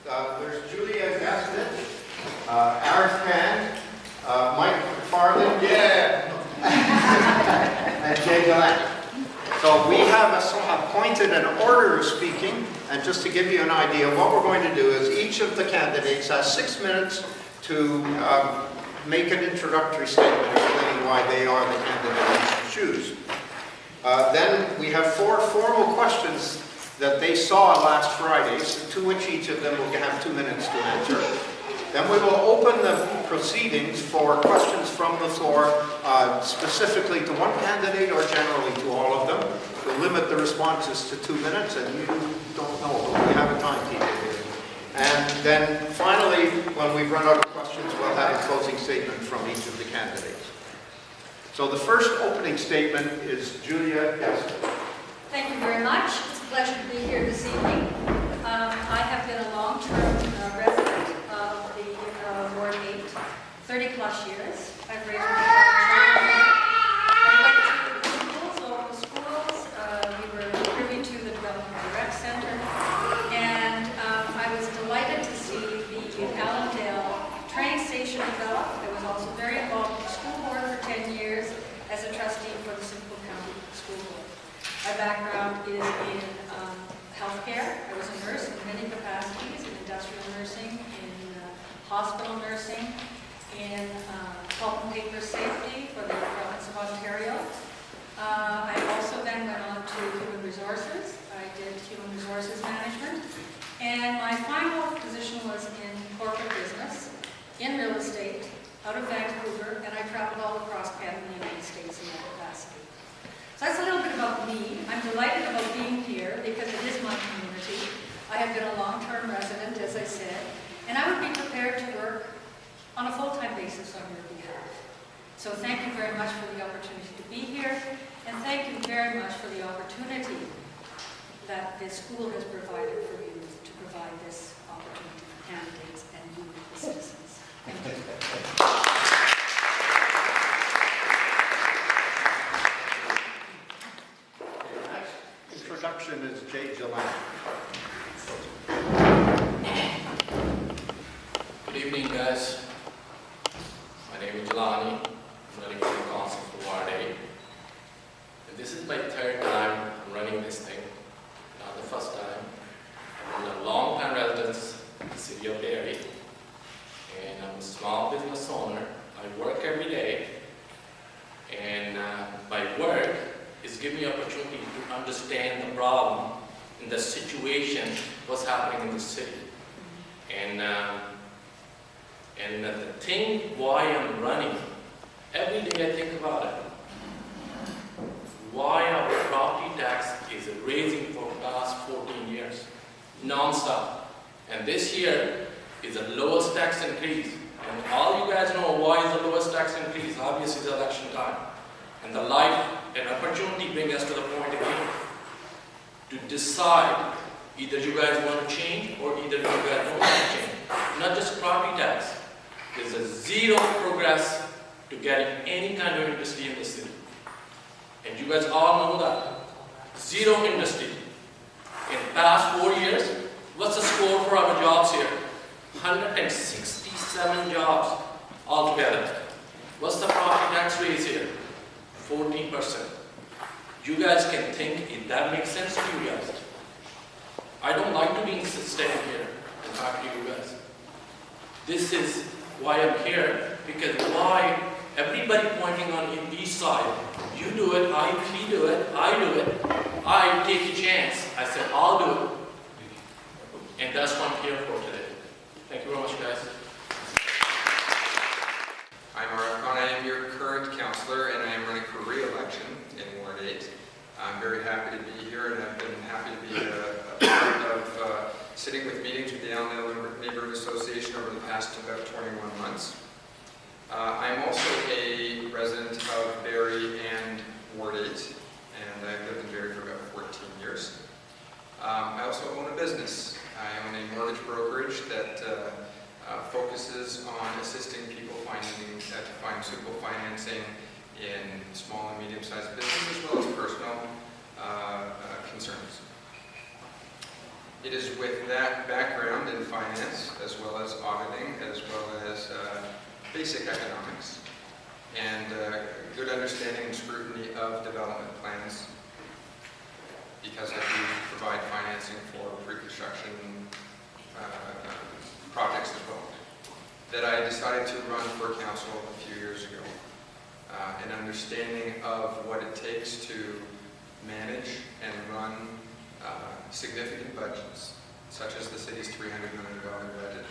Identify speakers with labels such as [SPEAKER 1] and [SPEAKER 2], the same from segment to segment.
[SPEAKER 1] There's Gasewicz, Arif, Mike McFarthing, and Jilani. So we have appointed an order of speaking, and just to give you an idea, what we're going to do is each of the candidates has 6 minutes to make an introductory statement explaining why they are the candidates to choose. Then we have 4 formal questions that they saw last Friday, to which each of them will have 2 minutes to answer. Then we will open the proceedings for questions from the floor, specifically to one candidate or generally to all of them. We'll limit the responses to 2 minutes, and you don't know, but we have a timekeeper here. And then finally, when we've run out of questions, we'll have a closing statement from each of the candidates. So the first opening statement is Gasewicz.
[SPEAKER 2] Thank you very much. It's a pleasure to be here this evening. I have been a long-term resident of the Ward 8, 30 plus years. I've raised my children. I went to schools, local schools. We were privy to the development of the rec center. And I was delighted to see the Allandale train station develop. I was also very involved with the school board for 10 years as a trustee for the Simcoe County School Board. My background is in healthcare. I was a nurse in many capacities, in industrial nursing, in hospital nursing, in pulp and paper safety for the province of Ontario. I also then went on to human resources. I did human resources management. And my final position was in corporate business, in real estate, out of Vancouver, and I traveled all across Canada and the United States in that capacity. So that's a little bit about me. I'm delighted about being here because it is my community. I have been a long-term resident, as I said, and I would be prepared to work on a full-time basis on your behalf. So thank you very much for the opportunity to be here, and thank you very much for the opportunity that this school has provided for you to provide this opportunity for candidates and you, the citizens. Thank you.
[SPEAKER 1] Introduction is Jilani.
[SPEAKER 3] Good evening, guys. My name is Jilani. I'm running for the council for Ward 8. And this is my 3rd time running this thing, not the first time. I'm a long-time resident of the city of Derry, and I'm a small business owner. I work every day, and my work is giving me opportunity to understand the problem and the situation, what's happening in the city. And the thing why I'm running, every day I think about it. Why our property tax is raising for the past 14 years, non-stop. And this year is the lowest tax increase. And all you guys know why is the lowest tax increase. Obviously it's election time. And the life and opportunity bring us to the point again to decide either you guys want to change or either you guys don't want to change. Not just property tax. There's a zero progress to getting any kind of industry in the city. And you guys all know that. Zero industry. In the past 4 years, what's the score for our jobs here? 167 jobs altogether. What's the property tax raise here? 14%. You guys can think if that makes sense to you guys. I don't like to be standing here and talk to you guys. This is why I'm here, because why everybody pointing on the east side, you do it, he do it, I do it, I take a chance. I said, I'll do it. And that's what I'm here for today. Thank you very much, guys.
[SPEAKER 4] I'm Arif, I am your current councillor, and I am running for re-election in Ward 8. I'm very happy to be here, and I've been happy to be a part of sitting with meetings with the Allandale Neighbourhood Association over the past about 21 months. I'm also a resident of Barrie and Ward 8, and I've lived in Barrie for about 14 years. I also own a business. I own a mortgage brokerage that focuses on assisting people to find suitable financing in small and medium-sized business as well as personal concerns. It is with that background in finance, as well as auditing, as well as basic economics, and good understanding and scrutiny of development plans, because I do provide financing for pre-construction projects as well, that I decided to run for council a few years ago. An understanding of what it takes to manage and run significant budgets, such as the city's $300 million budget.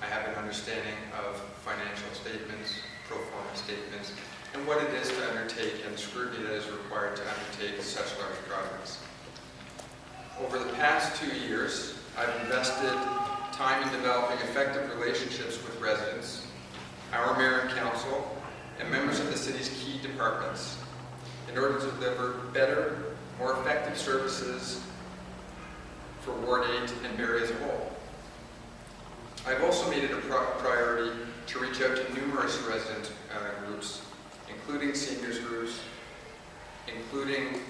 [SPEAKER 4] I have an understanding of financial statements, pro forma statements, and what it is to undertake and scrutiny that is required to undertake such large projects. Over the past 2 years, I've invested time in developing effective relationships with residents, our mayor and council, and members of the city's key departments in order to deliver better, more effective services for Ward 8 and Barrie as a whole. I've also made it a priority to reach out to numerous resident groups, including seniors groups, including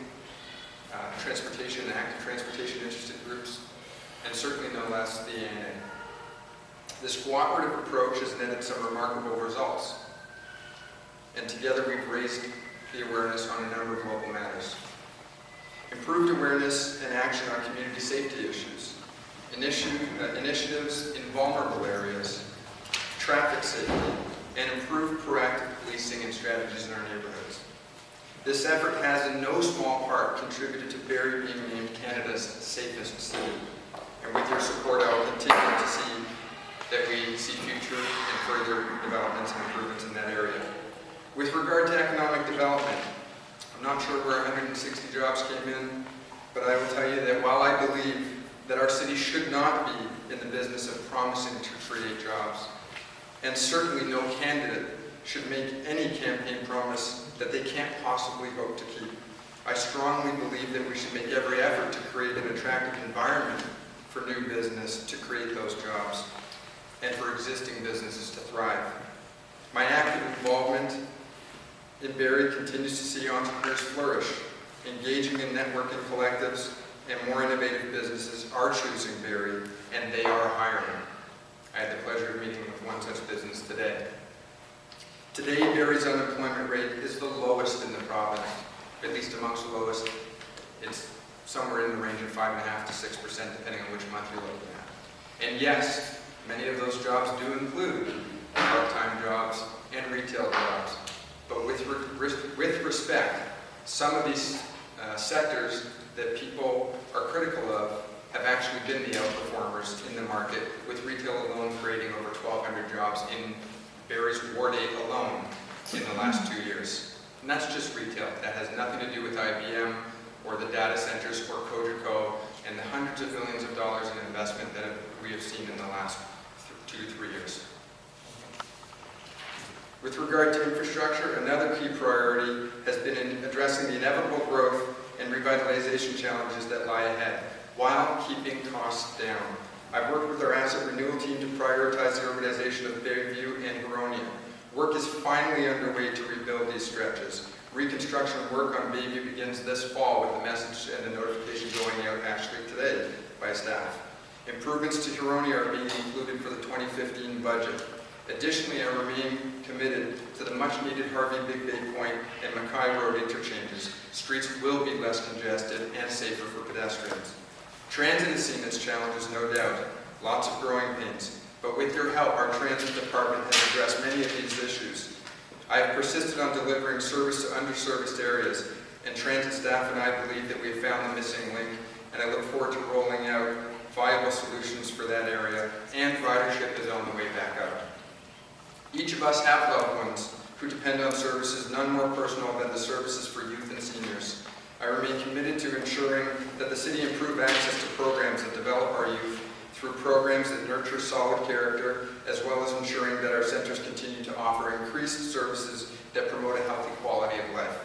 [SPEAKER 4] transportation and active transportation interested groups, and certainly no less the ANA. This cooperative approach has netted some remarkable results, and together we've raised the awareness on a number of local matters. Improved awareness and action on community safety issues, initiatives in vulnerable areas, traffic safety, and improved proactive policing and strategies in our neighborhoods. This effort has in no small part contributed to Barrie being named Canada's safest city. And with your support, I will continue to see that we see future and further developments and improvements in that area. With regard to economic development, I'm not sure where 160 jobs came in, but I will tell you that while I believe that our city should not be in the business of promising to create jobs, and certainly no candidate should make any campaign promise that they can't possibly hope to keep, I strongly believe that we should make every effort to create an attractive environment for new business to create those jobs and for existing businesses to thrive. My active involvement in Barrie continues to see entrepreneurs flourish, engaging in networking collectives, and more innovative businesses are choosing Barrie, and they are hiring. I had the pleasure of meeting with one such business today. Today, Barrie's unemployment rate is the lowest in the province, at least amongst the lowest. It's somewhere in the range of 5.5% to 6%, depending on which month you're looking at. And yes, many of those jobs do include part-time jobs and retail jobs. But with respect, some of these sectors that people are critical of have actually been the outperformers in the market, with retail alone creating over 1,200 jobs in Barrie's Ward 8 alone in the last 2 years. And that's just retail. That has nothing to do with IBM or the data centers or Cogeco and the hundreds of millions of dollars in investment that we have seen in the last 2 to 3 years. With regard to infrastructure, another key priority has been in addressing the inevitable growth and revitalization challenges that lie ahead, while keeping costs down. I've worked with our asset renewal team to prioritize the urbanization of Bayview and Huronia. Work is finally underway to rebuild these stretches. Reconstruction work on Bayview begins this fall, with a message and a notification going out actually today by staff. Improvements to Huronia are being included for the 2015 budget. Additionally, I remain committed to the much-needed Harvey Big Bay Point and Mackay Road interchanges. Streets will be less congested and safer for pedestrians. Transit has seen its challenges, no doubt, lots of growing pains, but with your help, our transit department has addressed many of these issues. I have persisted on delivering service to underserviced areas, and transit staff and I believe that we have found the missing link, and I look forward to rolling out viable solutions for that area, and ridership is on the way back up. Each of us have loved ones who depend on services none more personal than the services for youth and seniors. I remain committed to ensuring that the city improve access to programs that develop our youth through programs that nurture solid character, as well as ensuring that our centers continue to offer increased services that promote a healthy quality of life.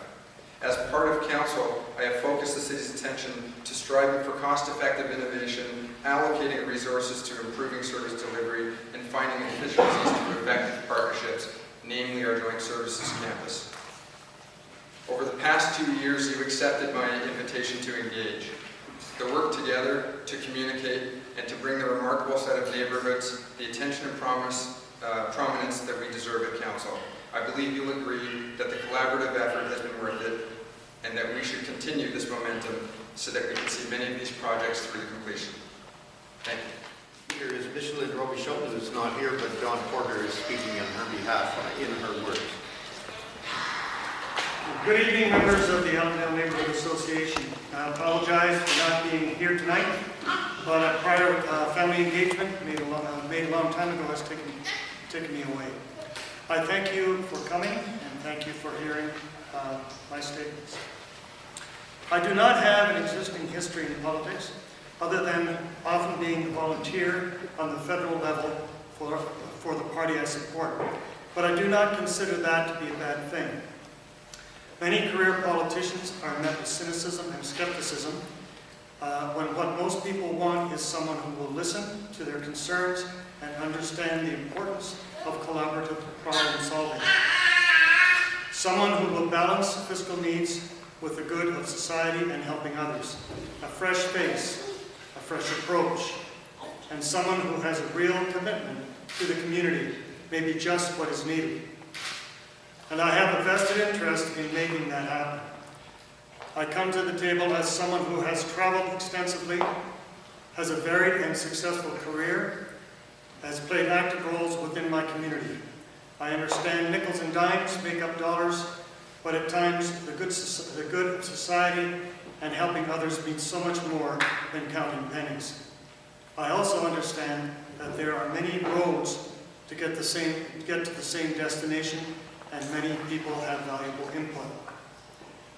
[SPEAKER 4] As part of council, I have focused the city's attention to striving for cost-effective innovation, allocating resources to improving service delivery, and finding efficiencies through effective partnerships, namely our Joint Services Campus. Over the past 2 years, you accepted my invitation to engage. The work together together to communicate and to bring the remarkable set of neighborhoods the attention and prominence that we deserve at Council. I believe you'll agree that the collaborative effort has been worth it and that we should continue this momentum so that we can see many of these projects through to completion. Thank you.
[SPEAKER 1] Here is Micheline Robichaud, who is not here, but Don Porter is speaking on her behalf in her words.
[SPEAKER 5] Good evening, members of the Allandale Neighbourhood Association. I apologize for not being here tonight, but a prior family engagement made a long time ago has taken me away. I thank you for coming and thank you for hearing my statements. I do not have an existing history in politics, other than often being a volunteer on the federal level for the party I support. But I do not consider that to be a bad thing. Many career politicians are met with cynicism and skepticism when what most people want is someone who will listen to their concerns and understand the importance of collaborative problem solving. Someone who will balance fiscal needs with the good of society and helping others. A fresh face, a fresh approach, and someone who has a real commitment to the community may be just what is needed. And I have a vested interest in making that happen. I come to the table as someone who has traveled extensively, has a varied and successful career, has played active roles within my community. I understand nickels and dimes make up dollars, but at times the good of society and helping others means so much more than counting pennies. I also understand that there are many roads to get to the same destination, and many people have valuable input.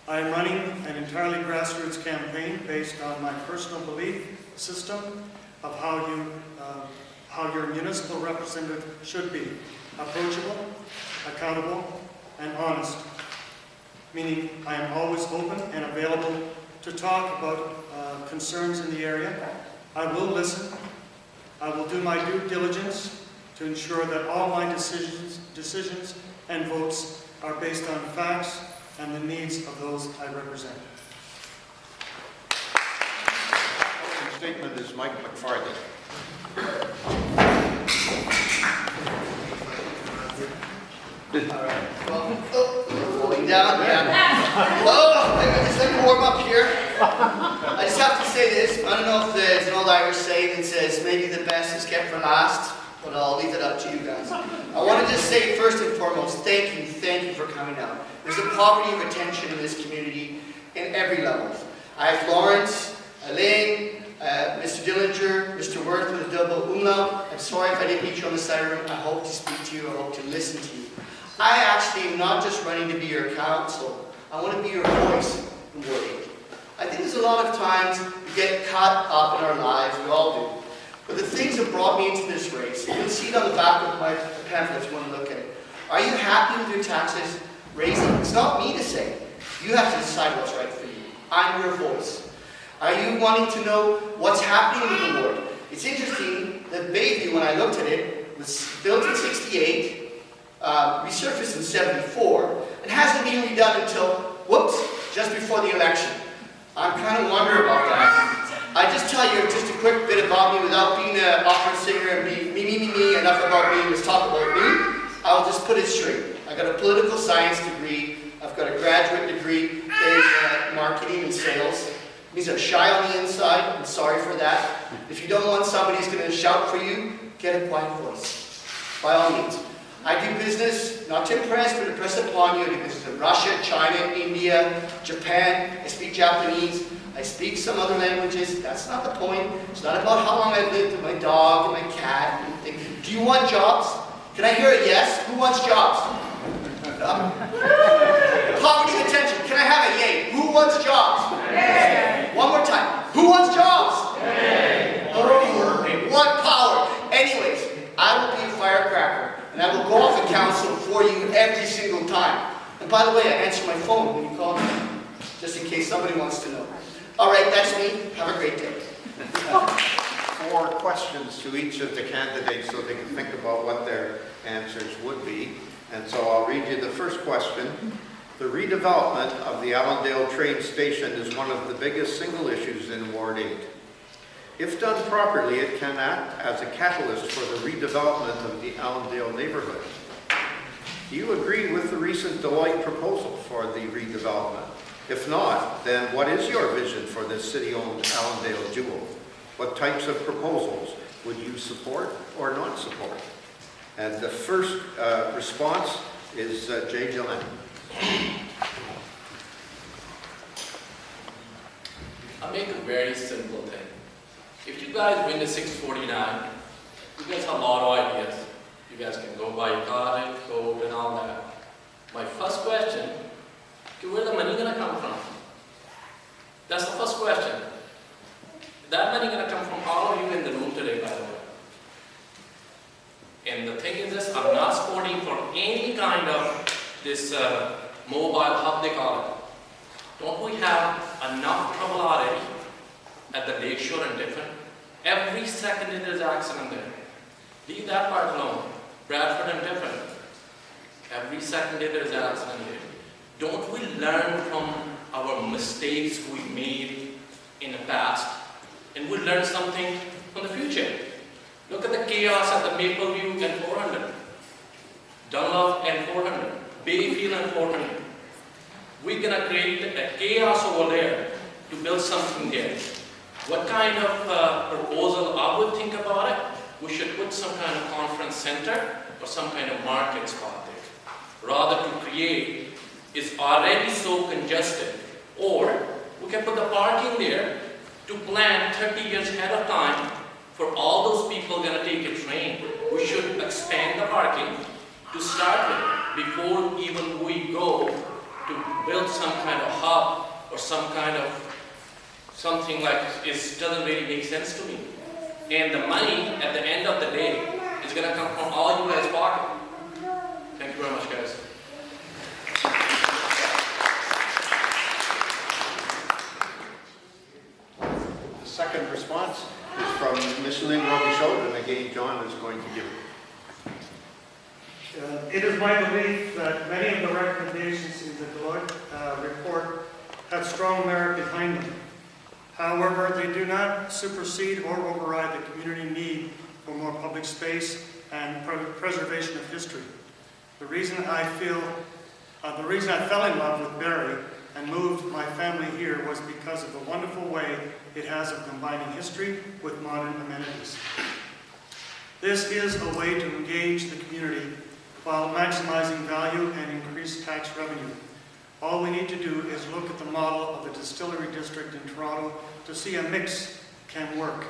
[SPEAKER 5] I am running an entirely grassroots campaign based on my personal belief system of how your municipal representative should be: approachable, accountable, and honest. Meaning I am always open and available to talk about concerns in the area. I will listen. I will do my due diligence to ensure that all my decisions and votes are based on facts and the needs of those I represent.
[SPEAKER 1] The statement is Mike McFarthing.
[SPEAKER 6] Falling down, yeah. Oh, just let me warm up here. I just have to say this. I don't know if there's an old Irish saying that says maybe the best is kept for last, but I'll leave it up to you guys. I want to just say first and foremost, thank you for coming out. There's a poverty of attention in this community in every level. I have Lawrence, Elaine, Mr. Dillinger, Mr. Worth with a double umlaut. I'm sorry if I didn't meet you on the side of the room. I hope to speak to you. I hope to listen to you. I actually am not just running to be your counsel. I want to be your voice in Ward 8. I think there's a lot of times we get caught up in our lives. We all do. But the things that brought me into this race, you can see it on the back of my pamphlet if you want to look at it. Are you happy with your taxes raising? It's not me to say. You have to decide what's right for you. I'm your voice. Are you wanting to know what's happening with the ward? It's interesting that Bayview, when I looked at it, was built in '68, resurfaced in '74, and hasn't been redone until, whoops, just before the election. I'm kind of wondering about that. I just tell you just a quick bit about me without being an opera singer and be me, enough about me, let's talk about me. I'll just put it straight. I got a political science degree. I've got a graduate degree in marketing and sales. It means I'm shy on the inside. I'm sorry for that. If you don't want somebody who's going to shout for you, get a quiet voice. By all means. I do business, not to impress, but to impress upon you. I do business in Russia, China, India, Japan. I speak Japanese. I speak some other languages. That's not the point. It's not about how long I've lived with my dog and my cat. And things. Do you want jobs? Can I hear a yes? Who wants jobs? Poverty and attention. Can I have a yay? Who wants jobs? Yay. One more time. Who wants jobs? Yay. Oh, what power. Anyways, I will be a firecracker. And I will go off the council for you every single time. And by the way, I answer my phone when you call me, just in case somebody wants to know. All right, that's me. Have a great day.
[SPEAKER 1] 4 questions to each of the candidates so they can think about what their answers would be. And so I'll read you the first question. The redevelopment of the Allandale train station is one of the biggest single issues in Ward 8. If done properly, it can act as a catalyst for the redevelopment of the Allandale neighborhood. Do you agree with the recent Deloitte proposal for the redevelopment? If not, then what is your vision for this city-owned Allandale jewel? What types of proposals would you support or not support? And the first response is Jilani.
[SPEAKER 3] I'll make a very simple thing. If you guys win the 649, you guys have a lot of ideas. You guys can go buy a cottage, gold, and all that. My first question, okay, where's the money gonna come from? That's the first question. That money gonna come from all of you in the room today, by the way. And the thing is this, I'm not supporting for any kind of this mobile hub they call it. Don't we have enough trouble already at the Lakeshore and different? Every second there's an accident there. Leave that part alone. Bradford and different. Every second there's an accident there. Don't we learn from our mistakes we made in the past? And we learn something from the future. Look at the chaos at the Mapleview and 400. Dunlop and 400. Bayfield and 400. We're going to create a chaos over there to build something there. What kind of proposal I would think about it? We should put some kind of conference center or some kind of market spot there. Rather to create is already so congested. Or we can put the parking there to plan 30 years ahead of time for all those people going to take a train. We should expand the parking to start with before even we go to build some kind of hub or some kind of something like it doesn't really make sense to me. And the money at the end of the day is going to come from all you guys' pocket. Thank you very much, guys.
[SPEAKER 1] The second response is from Micheline Robichaud, and again, John is going to give it.
[SPEAKER 5] It is my belief that many of the recommendations in the Deloitte report have strong merit behind them. However, they do not supersede or override the community need for more public space and preservation of history. The reason I fell in love with Barrie and moved my family here was because of the wonderful way it has of combining history with modern amenities. This is a way to engage the community while maximizing value and increase tax revenue. All we need to do is look at the model of the Distillery District in Toronto to see a mix can work.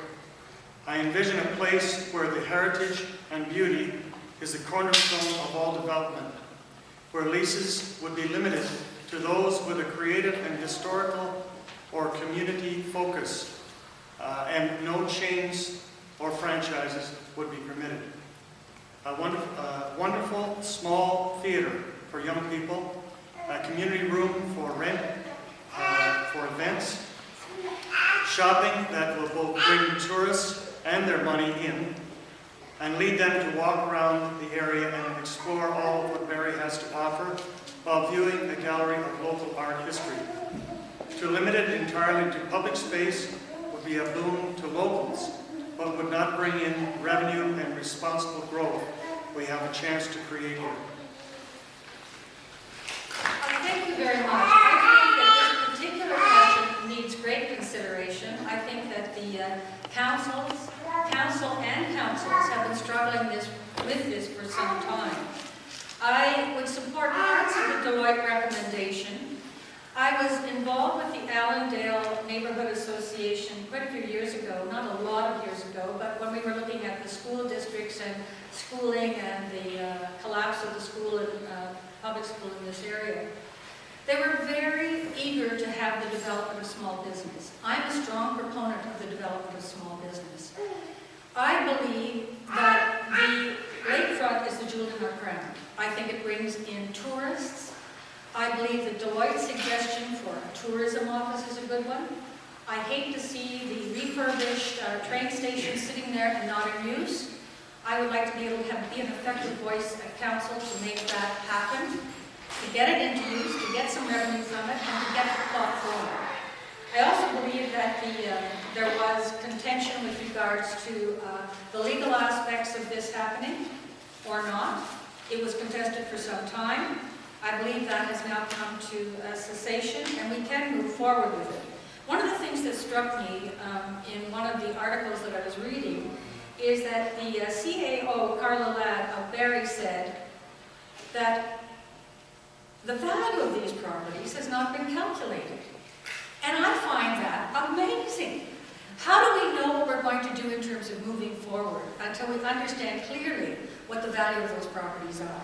[SPEAKER 5] I envision a place where the heritage and beauty is the cornerstone of all development, where leases would be limited to those with a creative and historical or community focus, and no chains or franchises would be permitted. A wonderful small theater for young people, a community room for rent, for events, shopping that will both bring tourists and their money in, and lead them to walk around the area and explore all of what Barrie has to offer while viewing a gallery of local art history. To limit it entirely to public space would be a boon to locals, but would not bring in revenue and responsible growth we have a chance to create here.
[SPEAKER 2] Thank you very much. I think that this particular question needs great consideration. I think that the council and councils have been struggling with this for some time. I would support parts of the Deloitte recommendation. I was involved with the Allandale Neighbourhood Association quite a few years ago, not a lot of years ago, but when we were looking at the school districts and schooling and the collapse of the school and public school in this area. They were very eager to have the development of small business. I'm a strong proponent of the development of small business. I believe that the lakefront is the jewel in our crown. I think it brings in tourists. I believe the Deloitte suggestion for a tourism office is a good one. I hate to see the refurbished train station sitting there and not in use. I would like to be able to be an effective voice at council to make that happen, to get it into use, to get some revenue from it, and to get the plot forward. I also believe that there was contention with regards to the legal aspects of this happening or not. It was contested for some time. I believe that has now come to a cessation and we can move forward with it. One of the things that struck me in one of the articles that I was reading is that the CAO, Carla Ladd of Barrie, said that the value of these properties has not been calculated. And I find that amazing. How do we know what we're going to do in terms of moving forward until we understand clearly what the value of those properties are?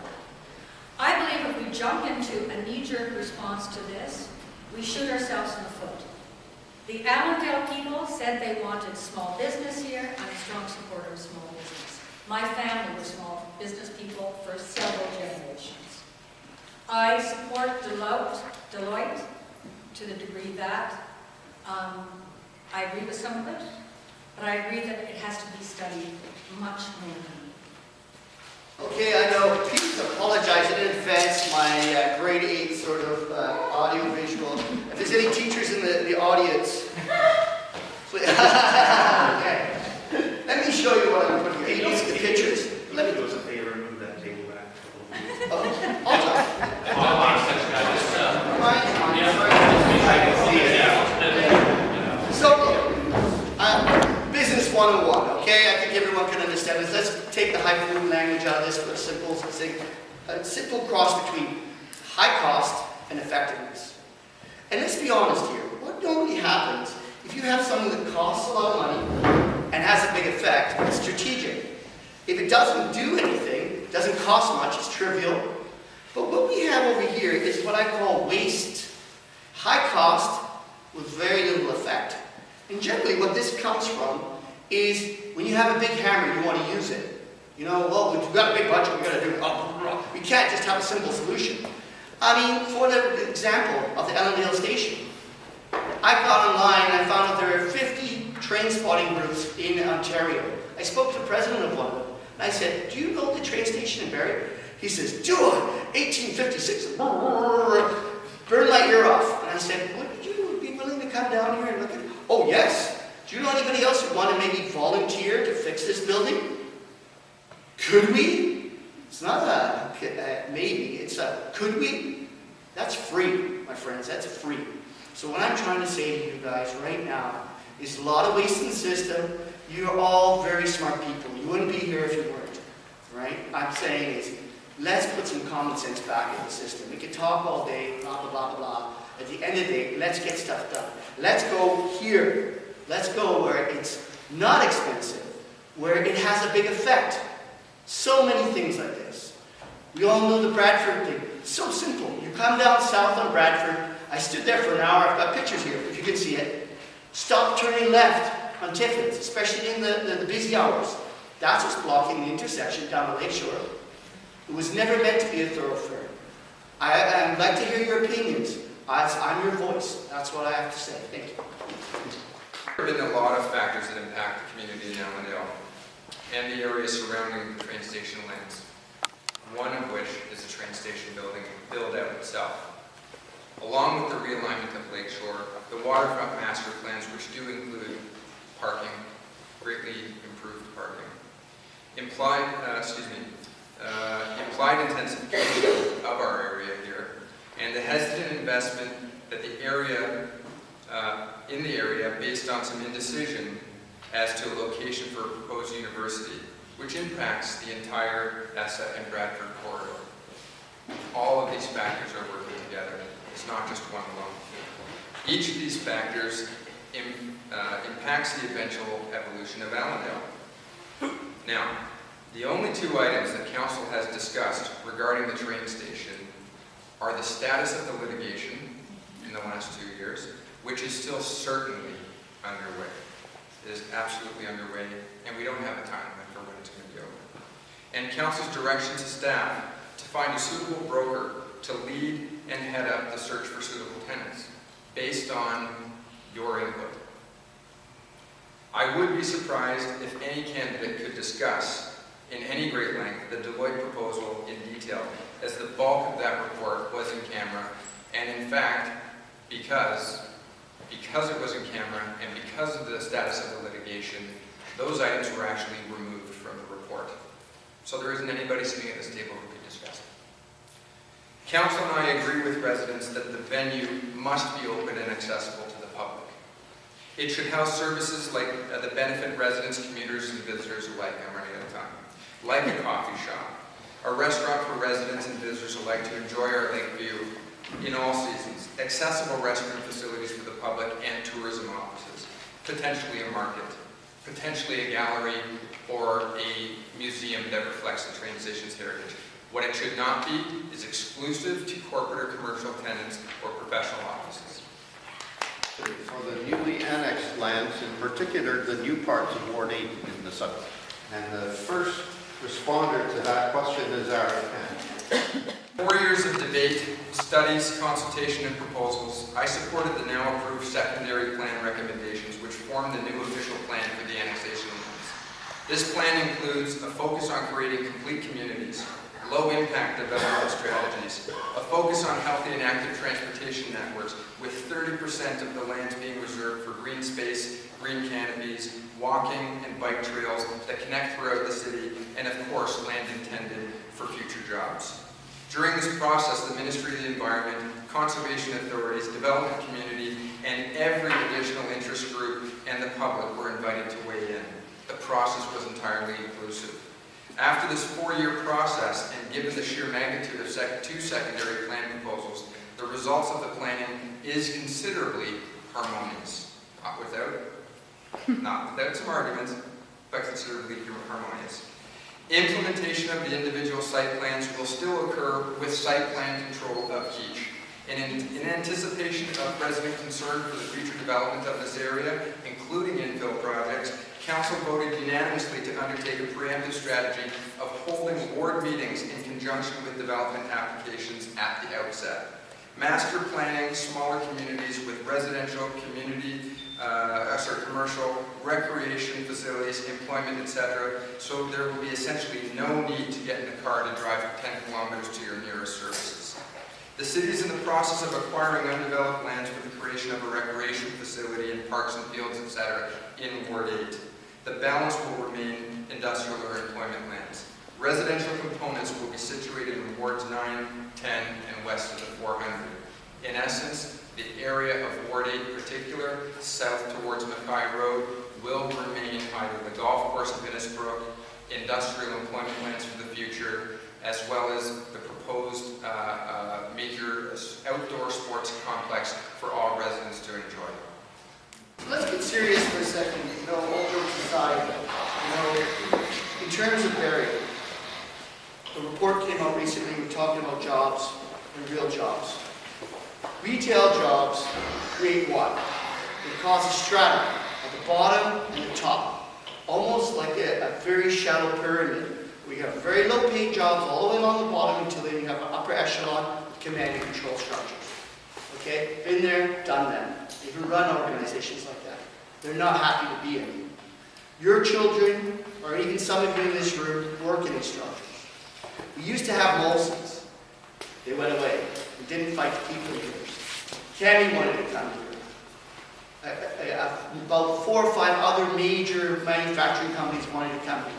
[SPEAKER 2] I believe if we jump into a knee-jerk response to this, we shoot ourselves in the foot. The Allandale people said they wanted small business here. I'm a strong supporter of small business. My family were small business people for several generations. I support Deloitte to the degree that I agree with some of it, but I agree that it has to be studied much more.
[SPEAKER 6] Okay, I know. Please apologize in advance. My grade 8 sort of audio visual. If there's any teachers in the audience, please. Okay. Let me show you what I'm putting here. These are the pictures. Let me
[SPEAKER 7] do us a favor and move that table back.
[SPEAKER 6] So, business 101, okay? I think everyone can understand this. Let's take the highfalutin language out of this for a simple cross between high cost and effectiveness. And let's be honest here. What normally happens if you have something that costs a lot of money and has a big effect, it's strategic. If it doesn't do anything, doesn't cost much, it's trivial. But what we have over here is what I call waste. High cost with very little effect. And generally what this comes from is when you have a big hammer, you want to use it. You know, well, we've got a big budget, we've got to do it. We can't just have a simple solution. I mean, for the example of the Allandale station, I got online and I found out there are 50 train spotting groups in Ontario. I spoke to the president of one of them, and I said, do you know the train station in Barrie? He says, do it! 1856, burn my ear off. And I said, would you be willing to come down here and look at it? Oh, yes. Do you know anybody else who want to maybe volunteer to fix this building? Could we? It's not a maybe, it's a could we? That's free, my friends, that's free. So what I'm trying to say to you guys right now is a lot of waste in the system. You're all very smart people. You wouldn't be here if you weren't, right? I'm saying is, let's put some common sense back in the system. We can talk all day, blah, blah, blah, blah, blah. At the end of the day, let's get stuff done. Let's go here. Let's go where it's not expensive, where it has a big effect. So many things like this. We all know the Bradford thing. It's so simple. You come down south on Bradford. I stood there for an hour. I've got pictures here, if you can see it. Stop turning left on Tiffins, especially in the busy hours. That's what's blocking the intersection down the lakeshore. It was never meant to be a thoroughfare. I'd like to hear your opinions. I'm your voice. That's what I have to say. Thank you.
[SPEAKER 4] There have been a lot of factors that impact the community in Allandale and the area surrounding the train station lands. One of which is the train station build-out itself. Along with the realignment of Lakeshore, the waterfront master plans, which do include parking, greatly improved parking, implied intensification of our area here, and the hesitant investment that the area, in the area based on some indecision as to a location for a proposed university, which impacts the entire Essa and Bradford corridor. All of these factors are working together. It's not just one alone. Each of these factors impacts the eventual evolution of Allandale. Now, the only two items that Council has discussed regarding the train station are the status of the litigation in the last 2 years, which is still certainly underway. It is absolutely underway, and we don't have a timeline for when it's going to go. And Council's direction to staff to find a suitable broker to lead and head up the search for suitable tenants, based on your input. I would be surprised if any candidate could discuss in any great length the Deloitte proposal in detail, as the bulk of that report was in camera, and in fact, because because it was in camera and because of the status of the litigation, those items were actually removed from the report. So there isn't anybody sitting at this table who can discuss it. Council and I agree with residents that the venue must be open and accessible to the public. It should house services like that benefit residents, commuters, and visitors alike. I'm running out of time. Like a coffee shop, a restaurant for residents and visitors alike to enjoy our lake view in all seasons, accessible restroom facilities for the public and tourism offices, potentially a market, potentially a gallery or a museum that reflects the train station's heritage. What it should not be is exclusive to corporate or commercial tenants or professional offices.
[SPEAKER 1] For the newly annexed lands, in particular the new parts of Ward 8 in the south. And the first responder to that question is Arif.
[SPEAKER 4] 4 years of debate, studies, consultation, and proposals, I supported the now approved secondary plan recommendations which form the new official plan for the annexation lands. This plan includes a focus on creating complete communities, low-impact development strategies, a focus on healthy and active transportation networks, with 30% of the lands being reserved for green space, green canopies, walking and bike trails that connect throughout the city, and of course, land intended for future jobs. During this process, the Ministry of the Environment, Conservation Authorities, Development Community, and every additional interest group and the public were invited to weigh in. The process was entirely inclusive. After this 4-year process, and given the sheer magnitude of two secondary plan proposals, the results of the planning is considerably harmonious. Not without some arguments, but considerably harmonious. Implementation of the individual site plans will still occur with site plan control of each. And in anticipation of resident concern for the future development of this area, including infill projects, Council voted unanimously to undertake a preemptive strategy of holding ward meetings in conjunction with development applications at the outset. Master planning smaller communities with residential, commercial, recreation facilities, employment, etc. So there will be essentially no need to get in a car to drive 10 kilometers to your nearest services. The city is in the process of acquiring undeveloped lands for the creation of a recreation facility and parks and fields, etc. in Ward 8. The balance will remain industrial or employment lands. Residential components will be situated in Wards 9, 10, and west of the 400. In essence, the area of Ward 8 in particular, south towards Mackay Road, will remain either the golf course of Innisbrook, industrial employment lands for the future, as well as the proposed major outdoor sports complex for all residents to enjoy.
[SPEAKER 6] Let's get serious for a second, all jokes aside. In terms of Barrie, the report came out recently, we're talking about jobs and real jobs. Retail jobs create what? They cause a stratum at the bottom and the top, almost like a very shallow pyramid. We have very low paid jobs all the way along the bottom until then you have an upper echelon with command and control structures. Okay, been there, done that. Even run organizations like that. They're not happy to be in. Your children, or even some of you in this room, work in these structures. We used to have Molsons. They went away. We didn't fight to keep them here. Cammy wanted to come here. About 4 or 5 other major manufacturing companies wanted to come here.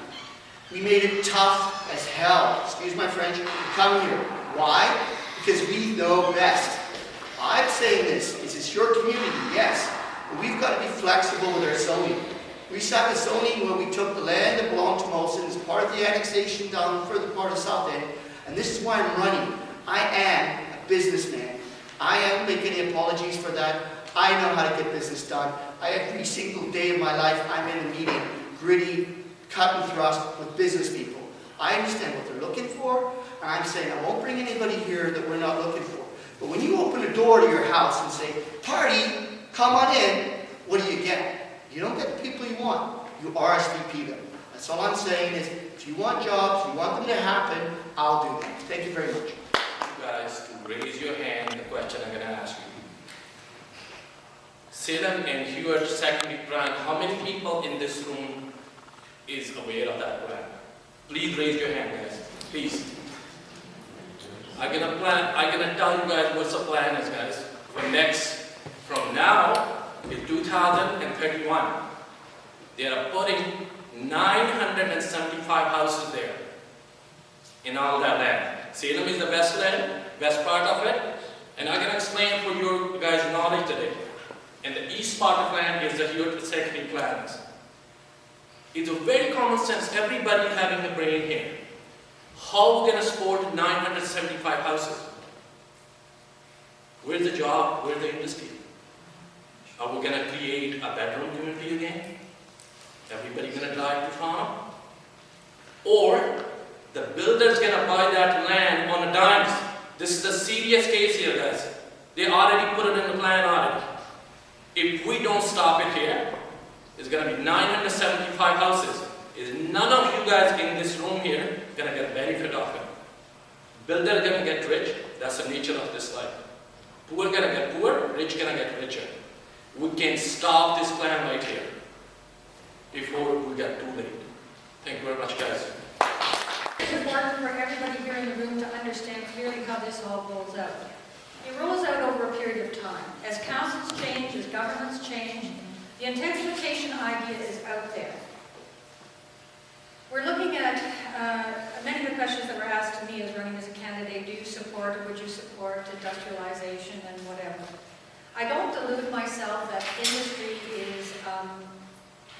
[SPEAKER 6] We made it tough as hell, excuse my French, to come here. Why? Because we know best. I'm saying this it's your community, yes, but we've got to be flexible with our zoning. We set the zoning when we took the land that belonged to Molson as part of the annexation down the further part of South End, and this is why I'm running. I am a businessman. I am making any apologies for that. I know how to get business done. Every single day of my life, I'm in a meeting, gritty, cut and thrust with business people. I understand what they're looking for, and I'm saying I won't bring anybody here that we're not looking for. But when you open a door to your house and say, party, come on in, what do you get? You don't get the people you want. You RSVP them. That's all I'm saying is, if you want jobs, you want them to happen, I'll do that. Thank you very much.
[SPEAKER 3] You guys to raise your hand, the question I'm going to ask you. Salem and Hewitt secondary plan, how many people in this room is aware of that plan? Please raise your hand, guys. Please. I'm gonna tell you guys what's the plan is, guys. From now is 2031. They are putting 975 houses there in all that land. Salem is the best land, best part of it, and I can explain for you guys' knowledge today. And the east part of land is the Hewitt Executive Plans. It's a very common sense, everybody having a brain here. How are we going to support 975 houses? Where's the job? Where's the industry? Are we going to create a bedroom community again? Everybody going to drive to Toronto? Or the builder's going to buy that land on a dime? This is a serious case here, guys. They already put it in the plan already. If we don't stop it here, it's going to be 975 houses. Is none of you guys in this room here going to get benefit of it? Builder going to get rich. That's the nature of this life. Poor going to get poor, rich going to get richer. We can stop this plan right here before we get too late. Thank you very much, guys.
[SPEAKER 2] It's important for everybody here in the room to understand clearly how this all rolls out. It rolls out over a period of time. As councils change, as governments change, the intensification idea is out there. We're looking at many of the questions that were asked to me as running as a candidate. Do you support or would you support industrialization and whatever? I don't delude myself that industry is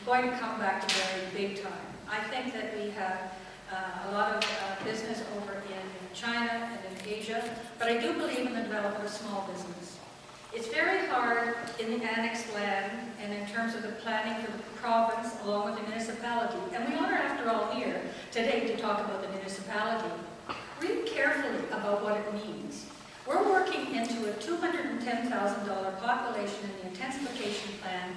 [SPEAKER 2] going to come back to very big time. I think that we have a lot of business over in China and in Asia, but I do believe in the development of small business. It's very hard in the annexed land and in terms of the planning for the province along with the municipality. And we are, after all, here today to talk about the municipality. Read carefully about what it means. We're working into a $210,000 population in the intensification plan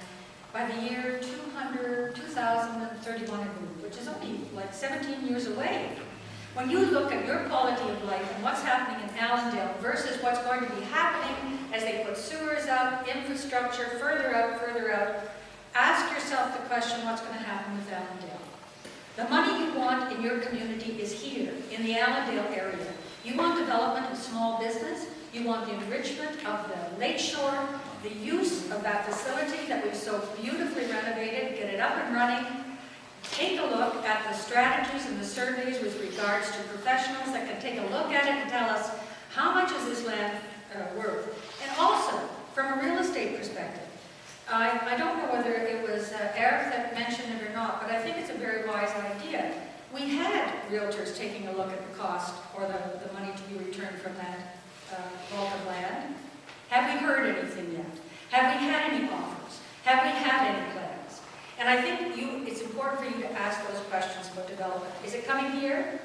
[SPEAKER 2] by the year 2031, which is only like 17 years away. When you look at your quality of life and what's happening in Allandale versus what's going to be happening as they put sewers up, infrastructure, further out, ask yourself the question, what's going to happen with Allandale? The money you want in your community is here, in the Allandale area. You want development of small business, you want the enrichment of the lakeshore, the use of that facility that we've so beautifully renovated, get it up and running. Take a look at the strategies and the surveys with regards to professionals that can take a look at it and tell us how much is this land worth. And also, from a real estate perspective, I don't know whether it was Arif that mentioned it or not, but I think it's a very wise idea. We had realtors taking a look at the cost or the money to be returned from that bulk of land. Have we heard anything yet? Have we had any offers? Have we had any plans? And I think it's important for you to ask those questions about development. Is it coming here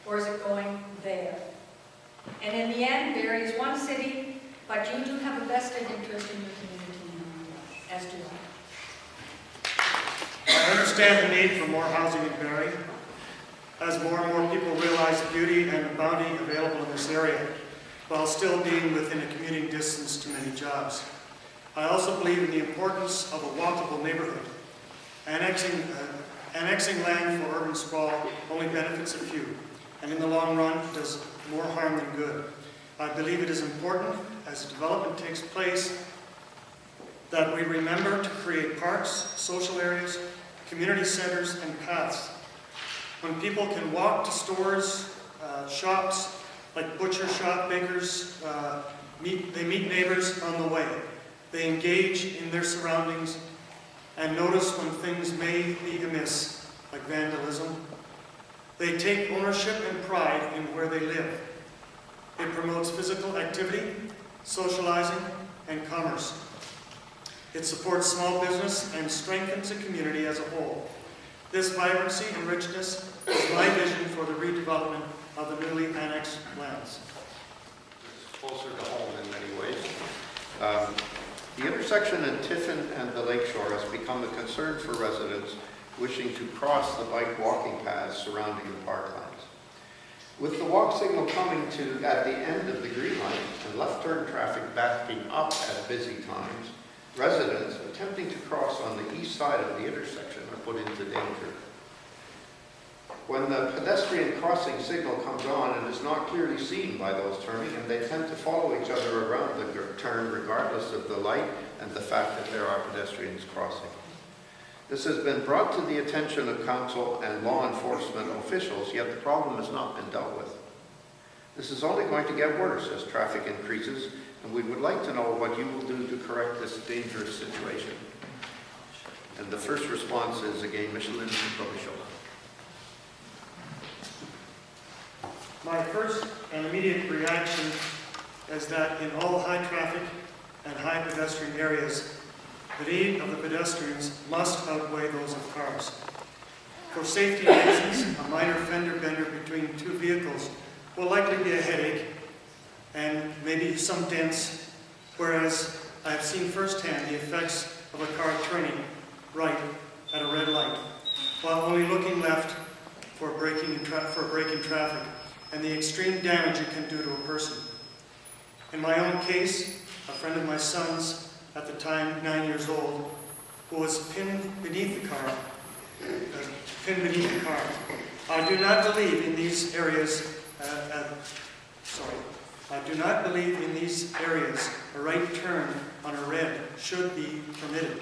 [SPEAKER 2] or is it going there? And in the end, there is one city, but you do have a vested interest in your community, as do I.
[SPEAKER 5] I understand the need for more housing in Barrie, as more and more people realize the beauty and the bounty available in this area, while still being within a commuting distance to many jobs. I also believe in the importance of a walkable neighborhood. Annexing land for urban sprawl only benefits a few, and in the long run does more harm than good. I believe it is important, as development takes place, that we remember to create parks, social areas, community centers, and paths. When people can walk to stores, shops, like butcher shop, bakers, they meet neighbors on the way. They engage in their surroundings and notice when things may be amiss, like vandalism. They take ownership and pride in where they live. It promotes physical activity, socializing, and commerce. It supports small business and strengthens the community as a whole. This vibrancy and richness is my vision for the redevelopment of the newly annexed lands.
[SPEAKER 1] It's closer to home in many ways. The intersection in Tiffin and the lakeshore has become a concern for residents wishing to cross the bike walking paths surrounding the parklands. With the walk signal coming to at the end of the green light and left turn traffic backing up at busy times, residents attempting to cross on the east side of the intersection are put into danger. When when the pedestrian crossing signal comes on and is not clearly seen by those turning, and they tend to follow each other around the turn regardless of the light and the fact that there are pedestrians crossing. This has been brought to the attention of council and law enforcement officials, yet the problem has not been dealt with. This is only going to get worse as traffic increases, and we would like to know what you will do to correct this dangerous situation. And the first response is again Micheline and Robichaud.
[SPEAKER 5] My first and immediate reaction is that in all high traffic and high pedestrian areas, the need of the pedestrians must outweigh those of cars. For safety reasons, a minor fender bender between two vehicles will likely be a headache and maybe some dents, whereas I have seen firsthand the effects of a car turning right at a red light, while only looking left for braking traffic, and the extreme damage it can do to a person. In my own case, a friend of my son's, at the time 9 years old, who was pinned beneath the car. I do not believe in these areas. I do not believe in these areas a right turn on a red should be permitted.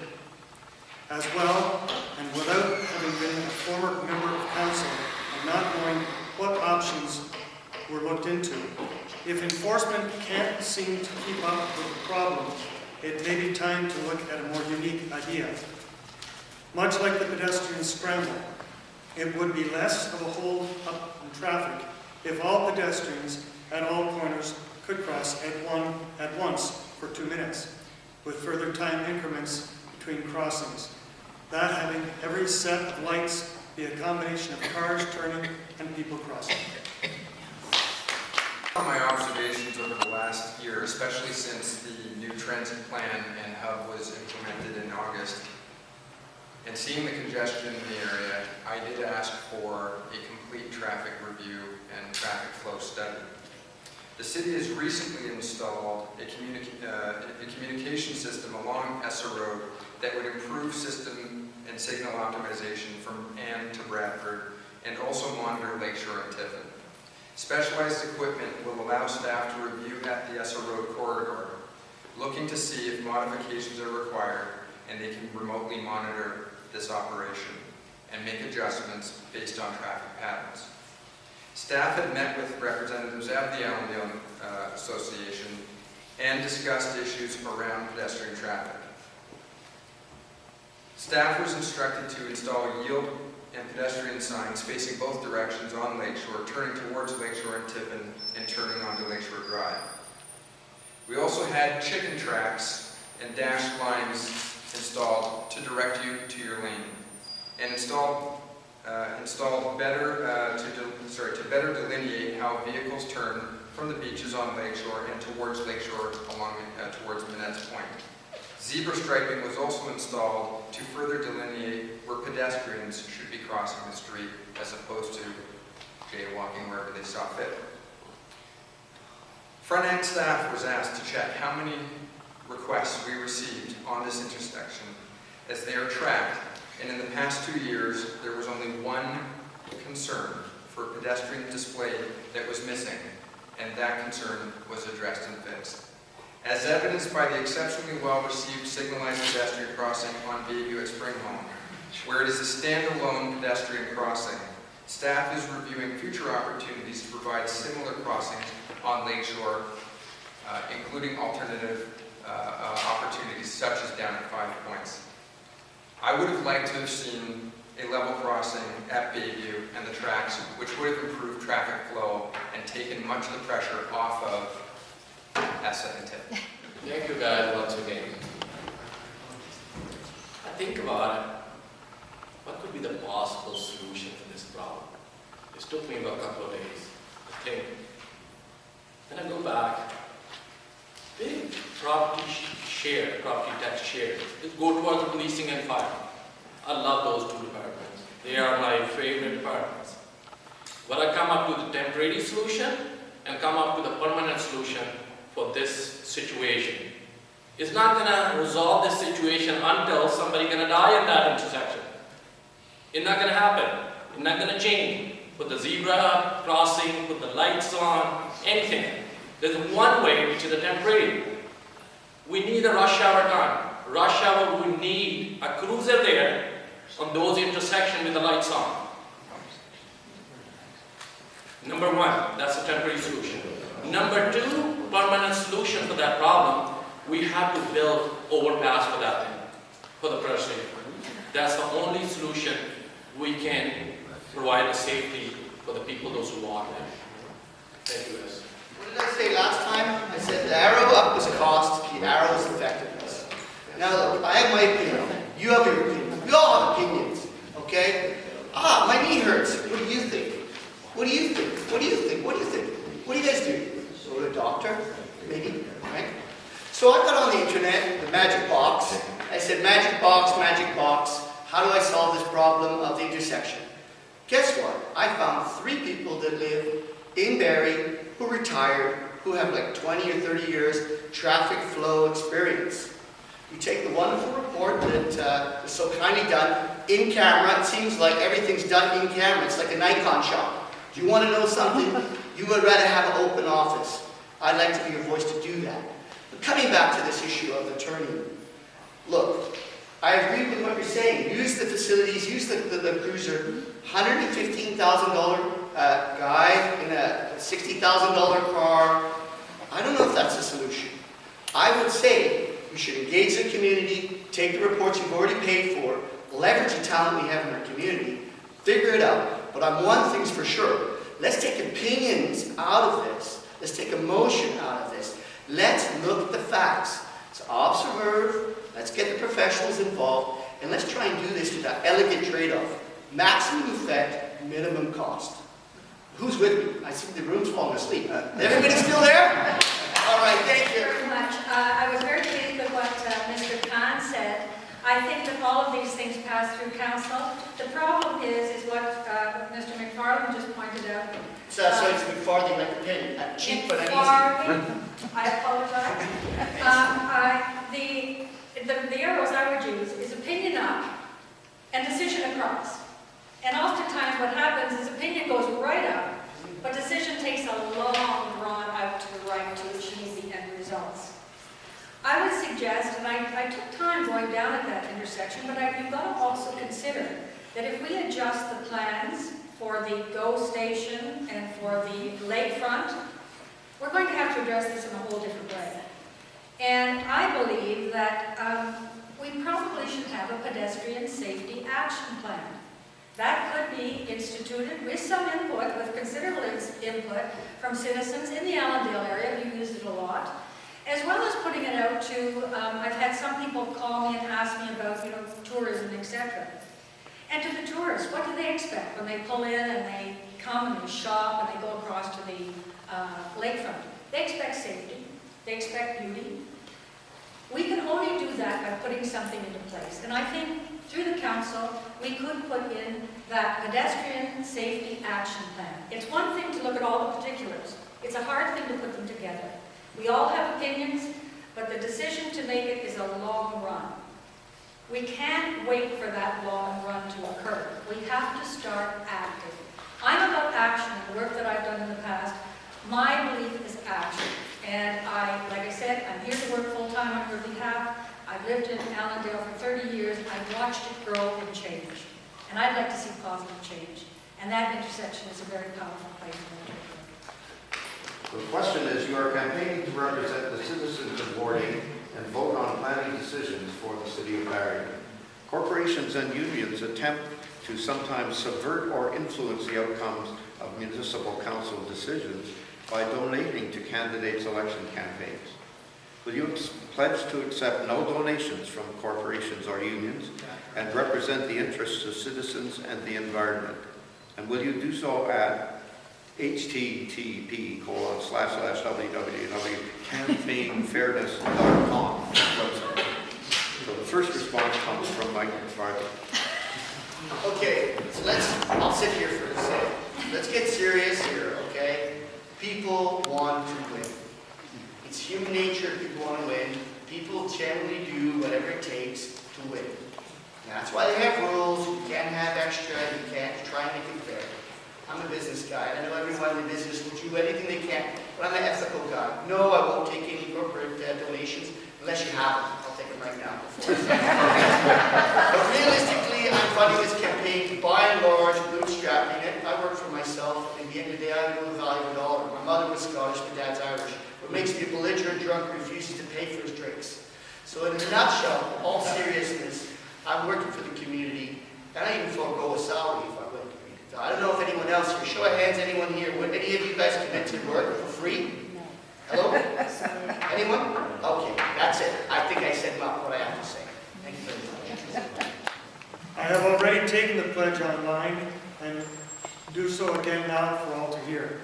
[SPEAKER 5] As well, and without having been a former member of council and not knowing what options were looked into, if enforcement can't seem to keep up with the problem, it may be time to look at a more unique idea. Much like the pedestrian scramble, it would be less of a hold up in traffic if all pedestrians at all corners could cross at once for 2 minutes, with further time increments between crossings. That having every set of lights be a combination of cars turning and people crossing.
[SPEAKER 4] My observations over the last year, especially since the new transit plan and hub was implemented in August, and seeing the congestion in the area, I did ask for a complete traffic review and traffic flow study. The city has recently installed a communication system along Essa Road that would improve system and signal optimization from Ann to Bradford, and also monitor Lakeshore and Tiffin. Specialized equipment will allow staff to review at the Essa Road corridor, looking to see if modifications are required, and they can remotely monitor this operation and make adjustments based on traffic patterns. Staff had met with representatives of the Allandale Association and discussed issues around pedestrian traffic. Staff was instructed to install yield and pedestrian signs facing both directions on Lakeshore, turning towards Lakeshore and Tiffin, and turning onto Lakeshore Drive. We also had chicken tracks and dashed lines installed to direct you to your lane, and installed to better delineate how vehicles turn from the beaches on Lakeshore and towards Lakeshore along towards Manette's Point. Zebra striping was also installed to further delineate where pedestrians should be crossing the street as opposed to jaywalking wherever they saw fit. Front-end staff was asked to check how many requests we received on this intersection as they are tracked, and in the past 2 years there was only one concern for pedestrian display that was missing, and that concern was addressed and fixed. As evidenced by the exceptionally well-received signalized pedestrian crossing on Bayview at Spring Home, where it is a standalone pedestrian crossing, staff is reviewing future opportunities to provide similar crossings on Lakeshore, including alternative opportunities such as down at 5 Points. I would have liked to have seen a level crossing at Bayview and the tracks, which would have improved traffic flow and taken much of the pressure off of Essa and Tiffin.
[SPEAKER 3] Thank you guys once again. I think about it. What could be the possible solution to this problem? It took me about a couple of days to think. Then I go back. Big property tax share. Go towards policing and fire. I love those two departments. They are my favorite departments. But I come up with a temporary solution and come up with a permanent solution for this situation. It's not going to resolve this situation until somebody's going to die in that intersection. It's not going to happen. It's not going to change. put the zebra crossing, put the lights on, anything. There's one way which is a temporary. We need a rush hour time. Rush hour, we need a cruiser there on those intersections with the lights on. Number one, that's a temporary solution. Number two, permanent solution for that problem, we have to build overpass for that thing, for the person. That's the only solution we can provide a safety for the people, those who walk there. Thank you, guys.
[SPEAKER 6] What did I say last time? I said the arrow up was cost, the arrow is effectiveness. Now look, I have my opinion. You have your opinion. We all have opinions, okay? My knee hurts. What do you think? What do you think? What do you think? What do you think? What do you guys do? Go to a doctor? Maybe, right? So I got on the internet, the magic box. I said, magic box, how do I solve this problem of the intersection? Guess what? I found 3 people that live in Barrie who retired, who have like 20 or 30 years traffic flow experience. You take the wonderful report that was so kindly done in camera. It seems like everything's done in camera. It's like a Nikon shot. Do you want to know something? You would rather have an open office. I'd like to be your voice to do that. But coming back to this issue of the turning, look, I agree with what you're saying. Use the facilities, use the cruiser. $115,000 guy in a $60,000 car. I don't know if that's the solution. I would say we should engage the community, take the reports you've already paid for, leverage the talent we have in our community, figure it out. But on one thing's for sure. Let's take opinions out of this. Let's take emotion out of this. Let's look at the facts. Let's observe. Let's get the professionals involved. And let's try and do this with that elegant trade-off. Maximum effect, minimum cost. Who's with me? I see the room's falling asleep. Everybody still there? All right, thank you.
[SPEAKER 2] Very much. I was very pleased with what Mr. Khan said. I think that all of these things pass through council. The problem is what Mr. McFarthing just pointed out.
[SPEAKER 6] So it's McFarthing like a penny. Cheap but uneasy.
[SPEAKER 2] McFarthing, I apologize. The arrows I would use is opinion up and decision across. And oftentimes what happens is opinion goes right up, but decision takes a long run out to the right to achieve the end results. I would suggest, and I took time going down at that intersection, but you've got to also consider that if we adjust the plans for the GO station and for the lakefront, we're going to have to address this in a whole different way. And I believe that we probably should have a pedestrian safety action plan. That could be instituted with some input, with considerable input from citizens in the Allandale area who use it a lot, as well as putting it out to, I've had some people call me and ask me about, tourism, etc. And to the tourists, what do they expect when they pull in and they come and they shop and they go across to the lakefront? They expect safety. They expect beauty. We can only do that by putting something into place. And I think through the council, we could put in that pedestrian safety action plan. It's one thing to look at all the particulars. It's a hard thing to put them together. We all have opinions, but the decision to make it is a long run. We can't wait for that long run to occur. We have to start acting. I'm about action in the work that I've done in the past. My belief is action. And like I said, I'm here to work full-time on your behalf. I've lived in Allandale for 30 years. I've watched it grow and change. And I'd like to see positive change. And that intersection is a very powerful place for me.
[SPEAKER 1] The question is, you are campaigning to represent the citizens of Ward 8 and vote on planning decisions for the city of Barrie. Corporations and unions attempt to sometimes subvert or influence the outcomes of municipal council decisions by donating to candidates' election campaigns. Will you pledge to accept no donations from corporations or unions and represent the interests of citizens and the environment? And will you do so at http://www.campaignfairness.com website? So the first response comes from Mike McFarthing.
[SPEAKER 6] Okay, so I'll sit here for a second. Let's get serious here, okay? People want to win. It's human nature, people want to win. People generally do whatever it takes to win. And that's why they have rules. You can't have extra, you can't try and make it fair. I'm a business guy. I know everyone in the business will do anything they can, but I'm an ethical guy. No, I won't take any corporate donations unless you have them. I'll take them right now. But realistically, I'm funding this campaign by and large, bootstrapping it. I work for myself. At the end of the day, I know the value of a dollar. My mother was Scottish, my dad's Irish. What makes me a belligerent drunk who refuses to pay for his drinks. So in a nutshell, all seriousness, I'm working for the community, and I even forego a salary if I went to be. I don't know if anyone else here, show of hands, anyone here, would any of you guys commit to work for free? Hello? Anyone? Okay, that's it. I think I said what I have to say. Thank you very much.
[SPEAKER 5] I have already taken the pledge online and do so again now for all to hear.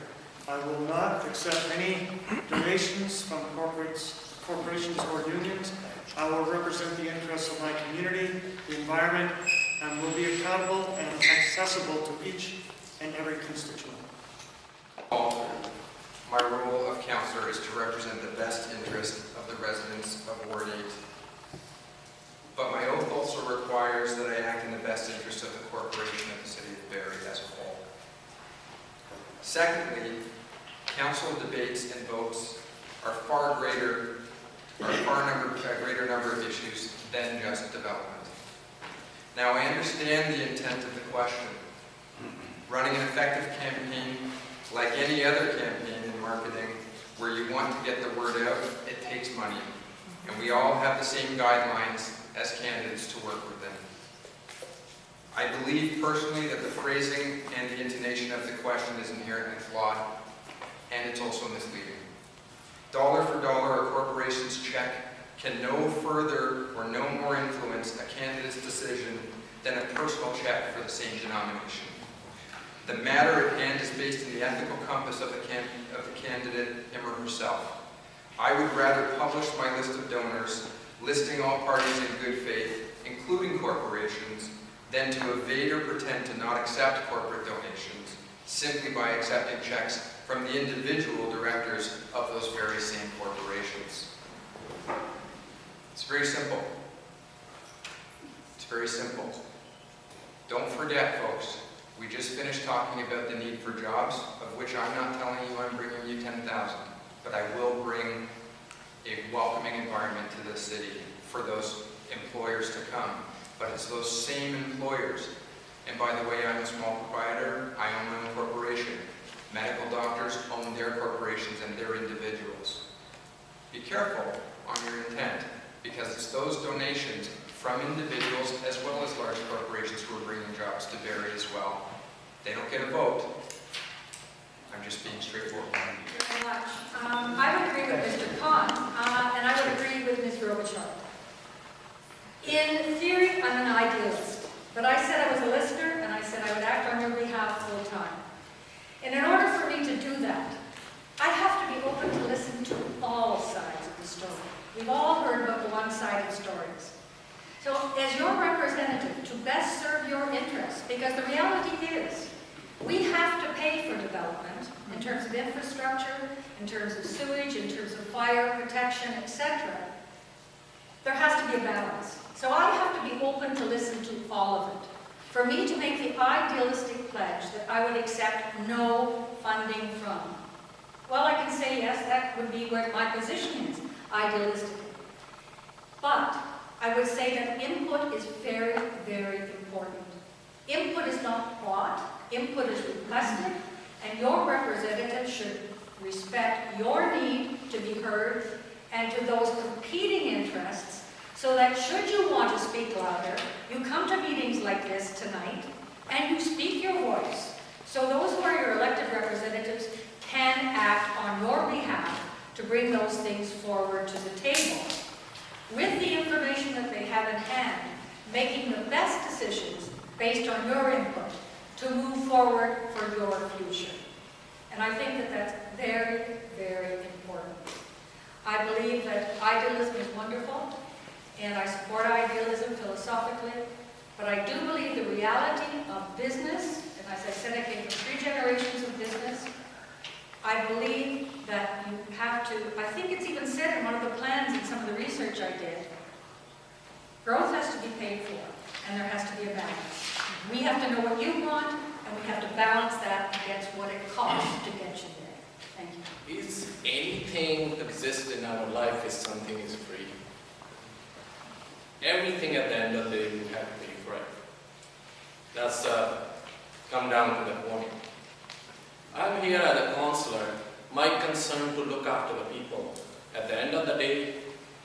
[SPEAKER 5] I will not accept any donations from corporations or unions. I will represent the interests of my community, the environment, and will be accountable and accessible to each and every constituent.
[SPEAKER 4] My role of councillor is to represent the best interest of the residents of Ward 8. But my oath also requires that I act in the best interest of the corporation of the City of Barrie as a whole. Secondly, council debates and votes are a greater number of issues than just development. Now, I understand the intent of the question. Running an effective campaign, like any other campaign in marketing, where you want to get the word out, it takes money. And we all have the same guidelines as candidates to work within. I believe personally that the phrasing and the intonation of the question is inherently flawed, and it's also misleading. Dollar for dollar, a corporation's check can no further or no more influence a candidate's decision than a personal check for the same denomination. The matter at hand is based in the ethical compass of the candidate, him or herself. I would rather publish my list of donors, listing all parties in good faith, including corporations, than to evade or pretend to not accept corporate donations, simply by accepting checks from the individual directors of those very same corporations. It's very simple. It's very simple. Don't forget, folks, we just finished talking about the need for jobs, of which I'm not telling you I'm bringing you 10,000, but I will bring a welcoming environment to this city for those employers to come. But it's those same employers. And by the way, I'm a small proprietor. I own my own corporation. Medical doctors own their corporations and they're individuals. Be careful on your intent, because it's those donations from individuals as well as large corporations who are bringing jobs to Barrie as well. They don't get a vote. I'm just being straightforward.
[SPEAKER 2] Thank you very much. I would agree with Mr. Khan, and I would agree with Ms. Robichaud. In theory, I'm an idealist, but I said I was a listener, and I said I would act on your behalf full time. And in order for me to do that, I have to be open to listen to all sides of the story. We've all heard about the one-sided stories. So as your representative, to best serve your interests, because the reality is, we have to pay for development in terms of infrastructure, in terms of sewage, in terms of fire protection, etc. There has to be a balance. So I have to be open to listen to all of it. For me to make the idealistic pledge that I would accept no funding from. Well, I can say yes, that would be where my position is, idealistically. But I would say that input is very, very important. Input is not bought, input is requested, and your representative should respect your need to be heard and to those competing interests, so that should you want to speak louder, you come to meetings like this tonight and you speak your voice. So those who are your elected representatives can act on your behalf to bring those things forward to the table with the information that they have in hand, making the best decisions based on your input to move forward for your future. And I think that that's very, very important. I believe that idealism is wonderful, and I support idealism philosophically, but I do believe the reality of business, and as I said, I came from 3 generations of business, I believe that you have to, I think it's even said in one of the plans in some of the research I did, growth has to be paid for, and there has to be a balance. We have to know what you want, and we have to balance that against what it costs to get you there. Thank you.
[SPEAKER 3] Is anything exist in our life is something is free? Everything at the end of the day you have to pay for it. That's come down to the point. I'm here as a counselor. My concern to look after the people. At the end of the day,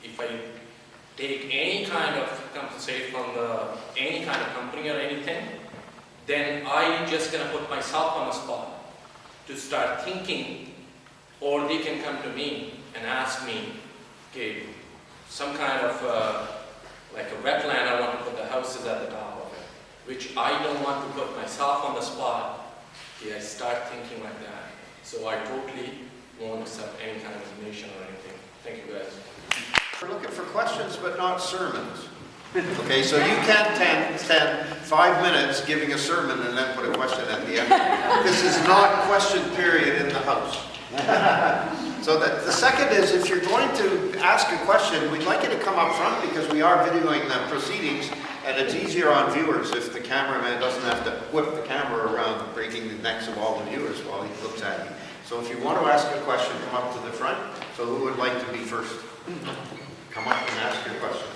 [SPEAKER 3] if I take any kind of compensation from any kind of company or anything, then I just gonna put myself on the spot to start thinking, or they can come to me and ask me, okay, some kind of like a wetland, I want to put the houses at the top of it, which I don't want to put myself on the spot. Okay, I start thinking like that. So I totally won't accept any kind of donation or anything. Thank you guys.
[SPEAKER 1] We're looking for questions, but not sermons. Okay, so you can't spend 5 minutes giving a sermon and then put a question at the end. This is not question period in the House. So the second is, if you're going to ask a question, we'd like you to come up front because we are videoing the proceedings and it's easier on viewers if the cameraman doesn't have to whip the camera around breaking the necks of all the viewers while he looks at you. So if you want to ask a question, come up to the front. So who would like to be first? Come up and ask your question.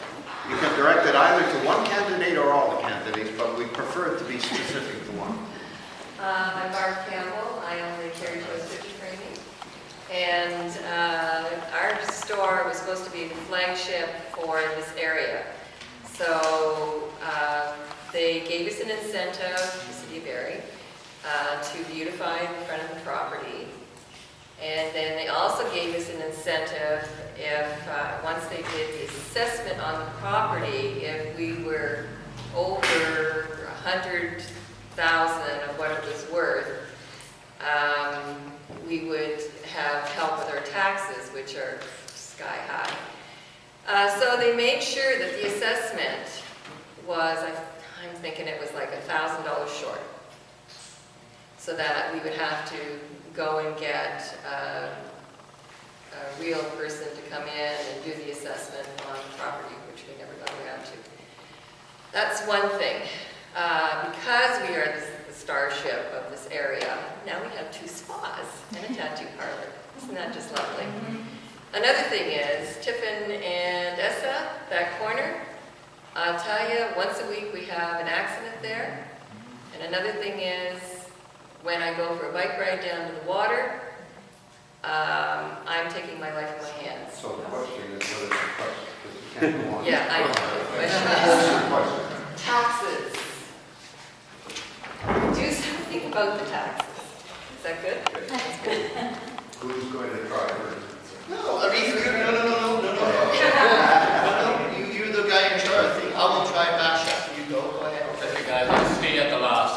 [SPEAKER 1] You can direct it either to one candidate or all the candidates, but we prefer it to be specific to one.
[SPEAKER 8] I'm Barb Campbell. I own the Carriage House 50 Framing. And our store was supposed to be the flagship for this area. So they gave us an incentive, the City of Barrie, to beautify the front of the property. And then they also gave us an incentive if, once they did the assessment on the property, if we were over 100,000 of what it was worth, we would have help with our taxes, which are sky high. So they made sure that the assessment was, I'm thinking it was like $1,000 short, so that we would have to go and get a real person to come in and do the assessment on the property, which we never got around to. That's one thing. Because we are the starship of this area, now we have 2 spas and a tattoo parlor. Isn't that just lovely? Another thing is, Tiffin and Essa, that corner, I'll tell you, once a week we have an accident there. And another thing is, when I go for a bike ride down to the water, I'm taking my life in my hands.
[SPEAKER 1] So the question is, what is the question? Because you can't go on.
[SPEAKER 8] Yeah, I know. The question is taxes. Do something about the taxes. Is that good?
[SPEAKER 2] That's good.
[SPEAKER 1] Who's going to try first?
[SPEAKER 6] No, Arif, no. You're the guy in charge. I will try back after you go. Go ahead.
[SPEAKER 3] Okay, guys, I'll stay at the last.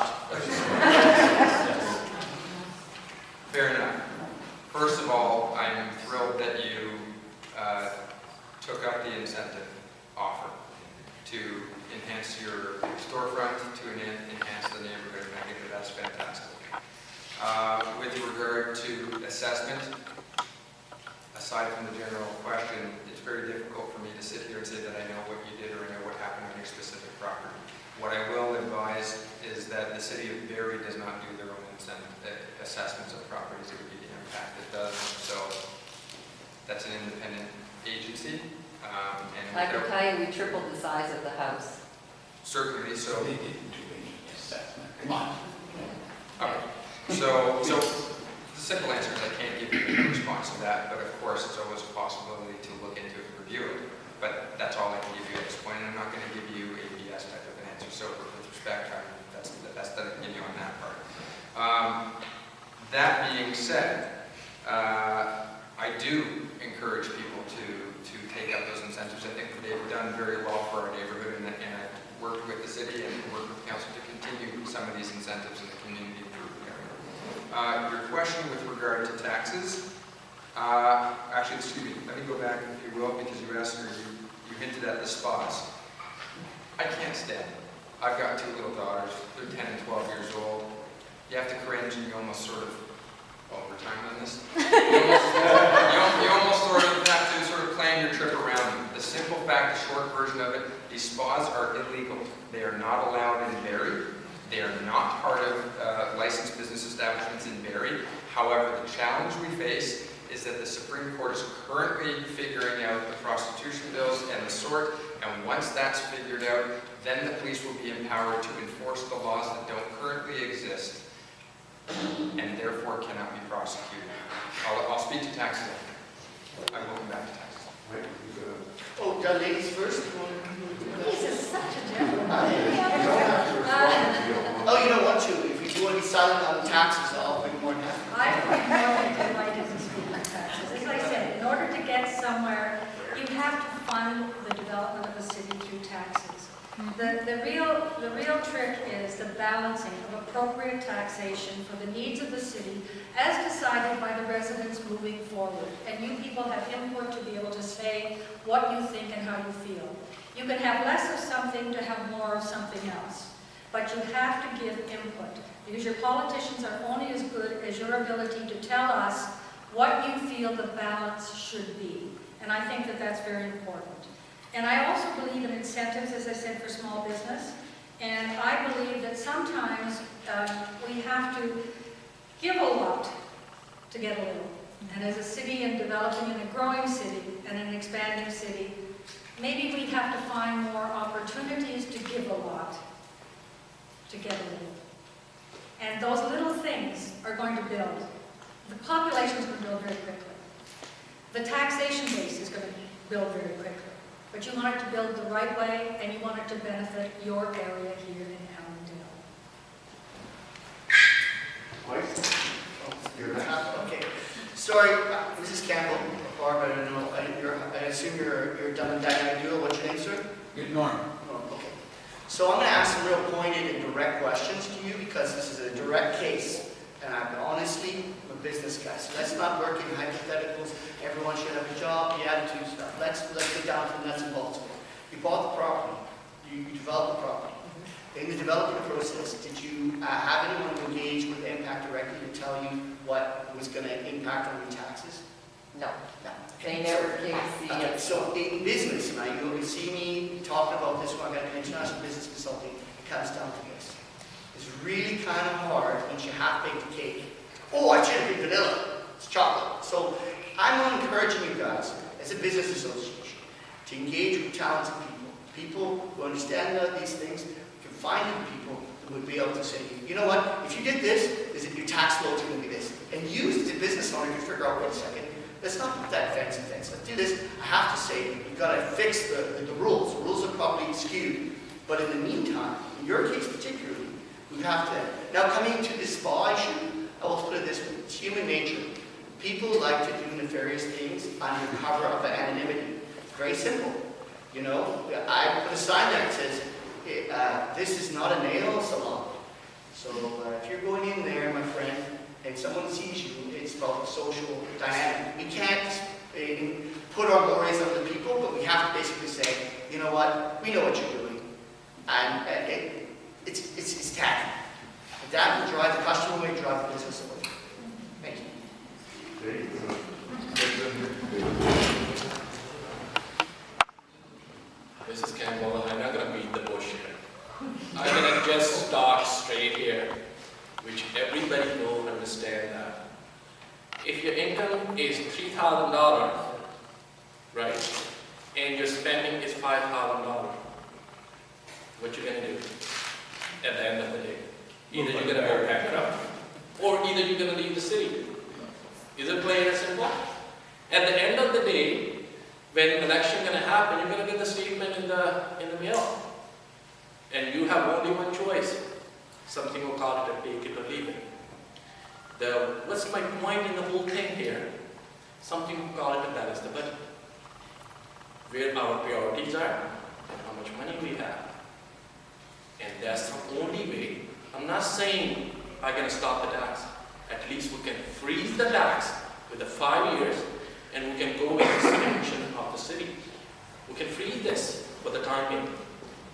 [SPEAKER 4] Fair enough. First of all, I'm thrilled that you took up the incentive offer to enhance your storefront, to enhance the neighborhood, and I think that's fantastic. With regard to assessment, aside from the general question, it's very difficult for me to sit here and say that I know what you did or I know what happened on your specific property. What I will advise is that the City of Barrie does not do their own assessments of properties. It would be the impact it does. So that's an independent agency. And
[SPEAKER 8] I can tell you, we tripled the size of the house.
[SPEAKER 4] certainly so.
[SPEAKER 7] They didn't do any assessment. Come on.
[SPEAKER 4] Okay. So the simple answer is I can't give you a response to that, but of course it's always a possibility to look into it and review it. But that's all I can give you at this point, and I'm not going to give you a BS type of an answer. So with respect, that's that I can give you on that part. That being said, I do encourage people to take up those incentives. I think that they've done very well for our neighborhood, and I've worked with the city and worked with council to continue some of these incentives in the community improvement area. Your question with regard to taxes, actually, excuse me, let me go back if you will, because you asked, or you hinted at the spas. I can't stand it. I've got 2 little daughters. They're 10 and 12 years old. You have to cringe and you almost sort of, we're time on this. You almost sort of have to sort of plan your trip around them. The simple fact, the short version of it, these spas are illegal. They are not allowed in Barrie. They are not part of licensed However, the challenge we face is that the Supreme Court is currently figuring out the prostitution bills and the sort, and once that's figured out, then the police will be empowered to enforce the laws that don't currently exist and therefore cannot be prosecuted. I'll speak to taxes after. I will come back to taxes.
[SPEAKER 6] Oh, ladies first.
[SPEAKER 2] This is such a gentleman.
[SPEAKER 6] Oh, you don't want to. If you want to be silent on taxes, I'll bring more down.
[SPEAKER 2] I'm more than delighted to speak on taxes. As I said, in order to get somewhere, you have to fund the development of a city through taxes. The real trick is the balancing of appropriate taxation for the needs of the city as decided by the residents moving forward. And you people have input to be able to say what you think and how you feel. You can have less of something to have more of something else. But you have to give input, because your politicians are only as good as your ability to tell us what you feel the balance should be. And I think that that's very important. And I also believe in incentives, as I said, for small business. And I believe that sometimes we have to give a lot to get a little. And as a city and developing in a growing city and an expanding city, maybe we have to find more opportunities to give a lot to get a little. And those little things are going to build. The population is going to build very quickly. The taxation base is going to build very quickly. But you want it to build the right way, and you want it to benefit your area here in Allandale.
[SPEAKER 6] Okay. Sorry, Mrs. Campbell, Barb, I don't know. I assume you're done and dynamic duo. What's your name, sir?
[SPEAKER 7] Norm.
[SPEAKER 6] Oh, okay. So I'm going to ask some real pointed and direct questions to you because this is a direct case. And I'm honestly a business guy. So let's not work in hypotheticals. Everyone should have a job, the attitude stuff. Let's get down to the nuts and bolts of it. You bought the property. You developed the property. In the development process, did you have anyone engage with Impact directly to tell you what was going to impact on your taxes?
[SPEAKER 8] No,
[SPEAKER 6] No.
[SPEAKER 8] they never came to see
[SPEAKER 6] Okay,
[SPEAKER 8] us.
[SPEAKER 6] so in business, and you see me talking about this when I got an international business consulting, it comes down to this. It's really kind of hard once you half-bake the cake. Oh, I should have been vanilla. It's chocolate. So I'm encouraging you guys, as a business association, to engage with talented people who understand these things, can find people who would be able to say, you know what, if you did this, is it your tax load is going to be this? And you as a business owner can figure out, wait a second, let's not put that fence. Let's do this. I have to say, you've got to fix the rules. The rules are probably skewed. But in the meantime, in your case particularly, we have to, now coming to this spa issue, I will put it this way, it's human nature. People like to do nefarious things under cover of anonymity. It's very simple. You know, I put a sign there that says, this is not a nail salon. So if you're going in there, my friend, and someone sees you, it's about social dynamic. We can't put our mores on the people, but we have to basically say, you know what, we know what you're doing. And it's tacky. That will drive the customer away, drive the business away. Thank you.
[SPEAKER 3] Mrs. Campbell, I'm not going to beat the bush here. I'm going to just start straight here, which everybody will understand that. If your income is $3,000, right, and your spending is $5,000, what you going to do at the end of the day? Either you're going to go bankrupt, or either you're going to leave the city. Is it plain and simple? At the end of the day, when the election is going to happen, you're going to get the statement in the mail. And you have only one choice. Something will call it a take it or leave it. What's my point in the whole thing here? Something will call it a balance the budget. Where our priorities are and how much money we have. And that's the only way. I'm not saying I'm going to stop the tax. At least we can freeze the tax with the 5 years and we can go with expansion of the city. We can freeze this for the time being.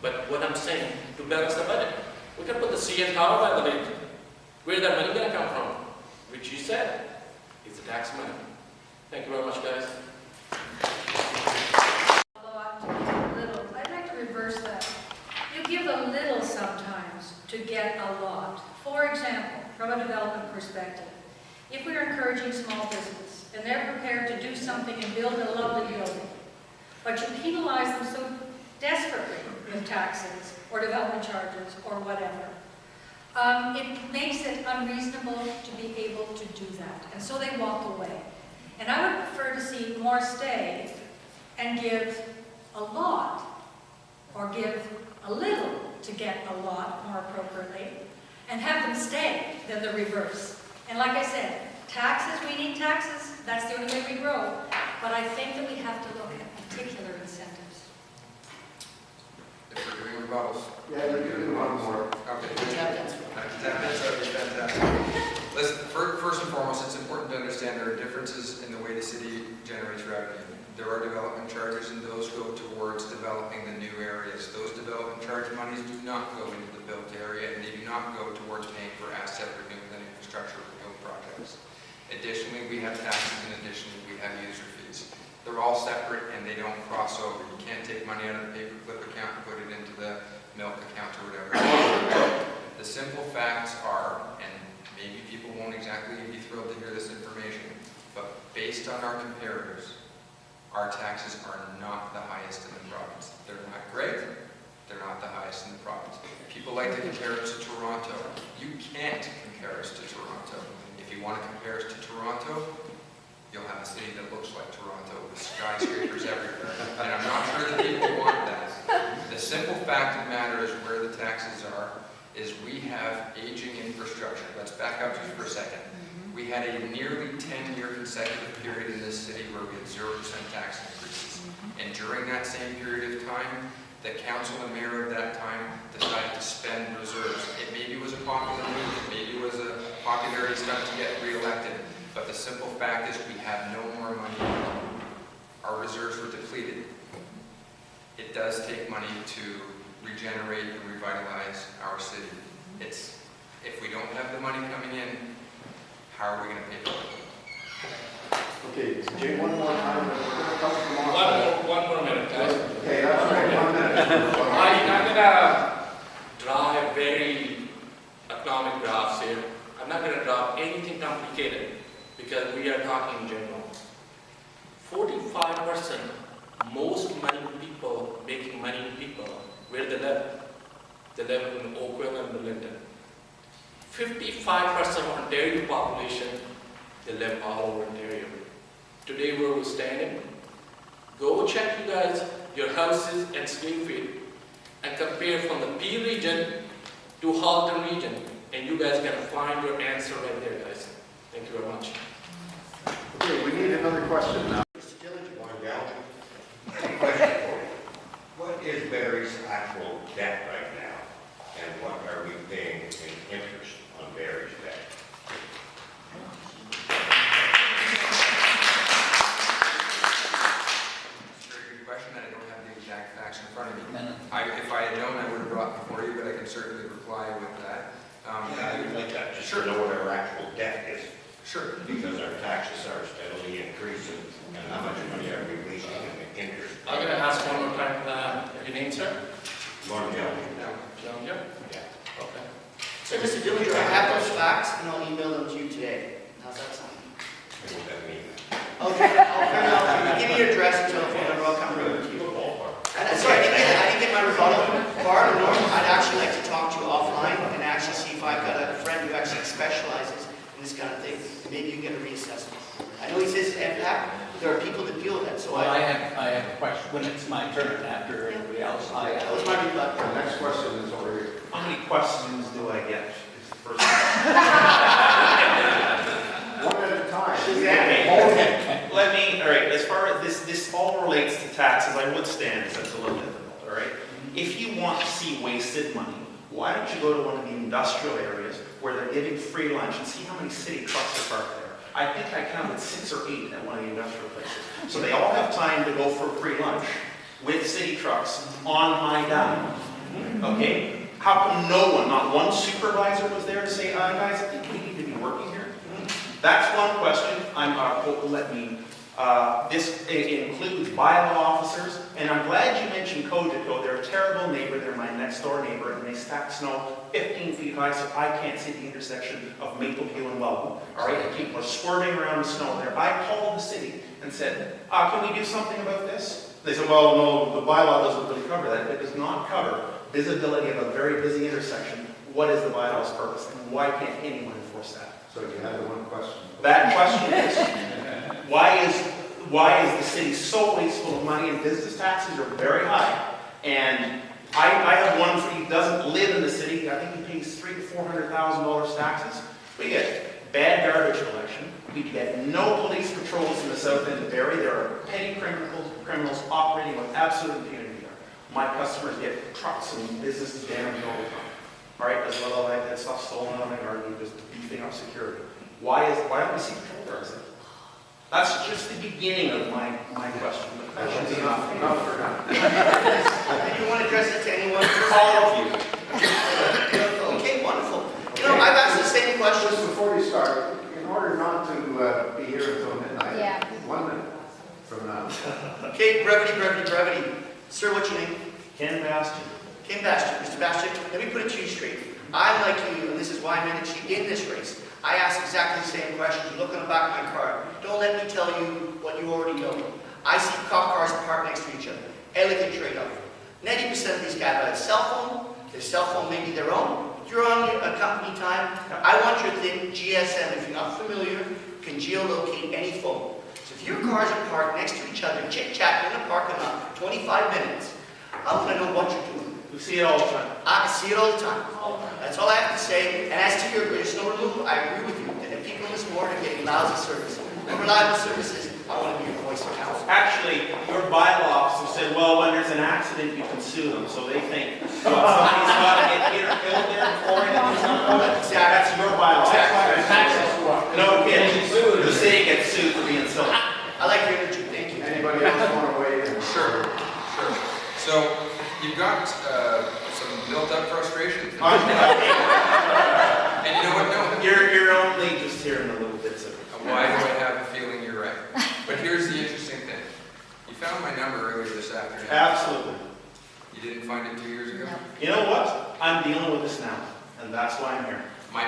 [SPEAKER 3] But what I'm saying, to balance the budget, we can put the CN Tower by the lake. Where that money going to come from? Which you said is the tax money. Thank you very much, guys.
[SPEAKER 2] I'd like to reverse that. You give a little sometimes to get a lot. For example, from a development perspective, if we are encouraging small business and they're prepared to do something and build a lovely building, but you penalize them so desperately with taxes or development charges or whatever, it makes it unreasonable to be able to do that. And so they walk away. And I would prefer to see more stay and give a lot or give a little to get a lot more appropriately and have them stay than the reverse. And like I said, taxes, we need taxes. That's the only way we grow. But I think that we have to look at particular incentives.
[SPEAKER 4] If we're doing rebuttals.
[SPEAKER 1] Yeah, we're doing one more.
[SPEAKER 4] Okay.
[SPEAKER 6] Tap dance.
[SPEAKER 4] Tap dance, that would be fantastic. Listen, first and foremost, it's important to understand there are differences in the way the city generates revenue. There are development charges, and those go towards developing the new areas. Those development charge monies do not go into the built area, and they do not go towards paying for asset renewal and infrastructure renewal projects. Additionally, we have taxes, and additionally, we have user fees. They're all separate, and they don't cross over. You can't take money out of the paperclip account and put it into the milk account or whatever. The simple facts are, and maybe people won't exactly be thrilled to hear this information, but based on our comparators, our taxes are not the highest in the province. They're not great, they're not the highest in the province. People like to compare us to Toronto. You can't compare us to Toronto. If you want to compare us to Toronto, you'll have a city that looks like Toronto with skyscrapers everywhere. And I'm not sure that people want that. The simple fact of the matter is where the taxes are, is we have aging infrastructure. Let's back up just for a second. We had a nearly 10-year consecutive period in this city where we had 0% tax increases. And during that same period of time, the council and mayor of that time decided to spend reserves. It maybe was a popular move, maybe it was a popularity stunt to get re-elected, but the simple fact is we have no more money. Our reserves were depleted. It does take money to regenerate and revitalize our city. If we don't have the money coming in, how are we going to pay for it?
[SPEAKER 1] Okay, Jay, one more time.
[SPEAKER 3] One more minute, guys.
[SPEAKER 1] Okay, that's right, 1 minute.
[SPEAKER 3] I'm going to draw a very economic graphs here. I'm not going to draw anything complicated because we are talking in general. 45% most money people, making money people, where they live. They live in Oakville and Burlington. 55% of Ontario population, they live all over Ontario. Today where we're standing, go check you guys, your houses and square feet, and compare from the P region to Halton region, and you guys can find your answer right there, guys. Thank you very much.
[SPEAKER 1] Okay, we need another question now.
[SPEAKER 7] Question for you. What is Barry's actual debt right now, and what are we paying in interest on Barry's debt?
[SPEAKER 4] It's a very good question, and I don't have the exact facts in front of me. If I had known, I would have brought them for you, but I can certainly reply with that.
[SPEAKER 7] I would like that, just
[SPEAKER 4] Sure.
[SPEAKER 7] to know what our actual debt is,
[SPEAKER 4] Sure.
[SPEAKER 7] because our taxes are steadily increasing, and how much money are we wasting in interest?
[SPEAKER 3] I'm going to ask one more time, your name, sir?
[SPEAKER 7] More than
[SPEAKER 3] John, yeah?
[SPEAKER 7] Yeah.
[SPEAKER 3] Okay.
[SPEAKER 6] So, Mr. Dillinger, I have those facts, and I'll email them to you today. How's that sound?
[SPEAKER 7] What does that mean?
[SPEAKER 6] Okay, I'll print it out for you. Give me your address and telephone number, I'll come over to you. And sorry, I didn't get my rebuttal. Bar and Norm, I'd actually like to talk to you offline and actually see if I've got a friend who actually specializes in this kind of thing. Maybe you can get a reassessment. I know he says impact, but there are people that deal with that, so
[SPEAKER 9] Well, I have a question. When it's my turn after everybody else,
[SPEAKER 6] that was my rebuttal.
[SPEAKER 1] The next question is over here.
[SPEAKER 10] How many questions do I get? Is the first
[SPEAKER 1] One at a time.
[SPEAKER 10] Okay. Let me, all right, as far as this all relates to taxes, I would stand as a little difficult, all right? If you want to see wasted money, why don't you go to one of the industrial areas where they're giving free lunch and see how many city trucks are parked there? I think I counted 6 or 8 at one of the industrial places. So they all have time to go for free lunch with city trucks on my dime. Okay? How come no one, not one supervisor was there to say, guys, I think we need to be working here? That's one question. Let me This includes bylaw officers, and I'm glad you mentioned Robichaud. They're a terrible neighbor. They're my next door neighbor, and they stack snow 15 feet high, so I can't see the intersection of Mapleview and Wellcome. All right, and people are swerving around the snow there. I called the city and said, can we do something about this? They said, well, no, the bylaw doesn't really cover that. It does not cover visibility of a very busy intersection. What is the bylaw's purpose, and why can't anyone enforce that?
[SPEAKER 1] So you had one question.
[SPEAKER 10] That question is, why is the city so wasteful of money, and business taxes are very high? And I have one for, he doesn't live in the city. I think he pays $300,000 to $400,000 taxes. We get bad garbage collection. We get no police patrols in the south end of Barrie. There are petty criminals operating with absolute impunity there. My customers get trucks and businesses damaged all the time. All right, as well as I had stuff stolen out of my garden, just beefing up security. Why don't we see patrol cars there? That's just the beginning of my question.
[SPEAKER 1] That should be enough for now.
[SPEAKER 6] And you want to address it to anyone?
[SPEAKER 10] All of you.
[SPEAKER 6] Okay, wonderful. You know, I've asked the same question.
[SPEAKER 1] Just before you start, in order not to be here until midnight, 1 minute from now.
[SPEAKER 6] Okay, brevity. Sir, what's your name?
[SPEAKER 10] Ken Bastian.
[SPEAKER 6] Ken Bastian. Mr. Bastian, let me put it to you straight. I, like you, and this is why I managed you in this race, I asked exactly the same question. You look on the back of my car. Don't let me tell you what you already know. I see cop cars parked next to each other. Elegant trade-off. 90% of these guys have a cell phone. Their cell phone may be their own. You're on your company time. I want your thing, GSM. If you're not familiar, can geolocate any phone. So if your cars are parked next to each other, chit-chat in a parking lot, 25 minutes, I want to know what you're doing.
[SPEAKER 10] We see it all the time.
[SPEAKER 6] I see it all the time. That's all I have to say. And as to your snow removal, I agree with you that if people in this ward are getting lousy service, unreliable services, I want to be your voice of counsel.
[SPEAKER 10] Actually, your bylaw officer said, well, when there's an accident, you can sue them. So they think, somebody's got to get hit or killed there before anything's done. That's your bylaw. No kidding. The city gets sued for being silly.
[SPEAKER 6] I like your energy. Thank you.
[SPEAKER 1] Anybody else want to weigh in?
[SPEAKER 4] Sure. So you've got some built-up frustration. And you know what? No.
[SPEAKER 10] You're only just hearing a little bits of it.
[SPEAKER 4] Why do I have a feeling you're right? But here's the interesting thing. You found my number earlier this afternoon.
[SPEAKER 10] Absolutely.
[SPEAKER 4] You didn't find it 2 years ago?
[SPEAKER 10] You know what? I'm dealing with this now, and that's why I'm here.
[SPEAKER 4] My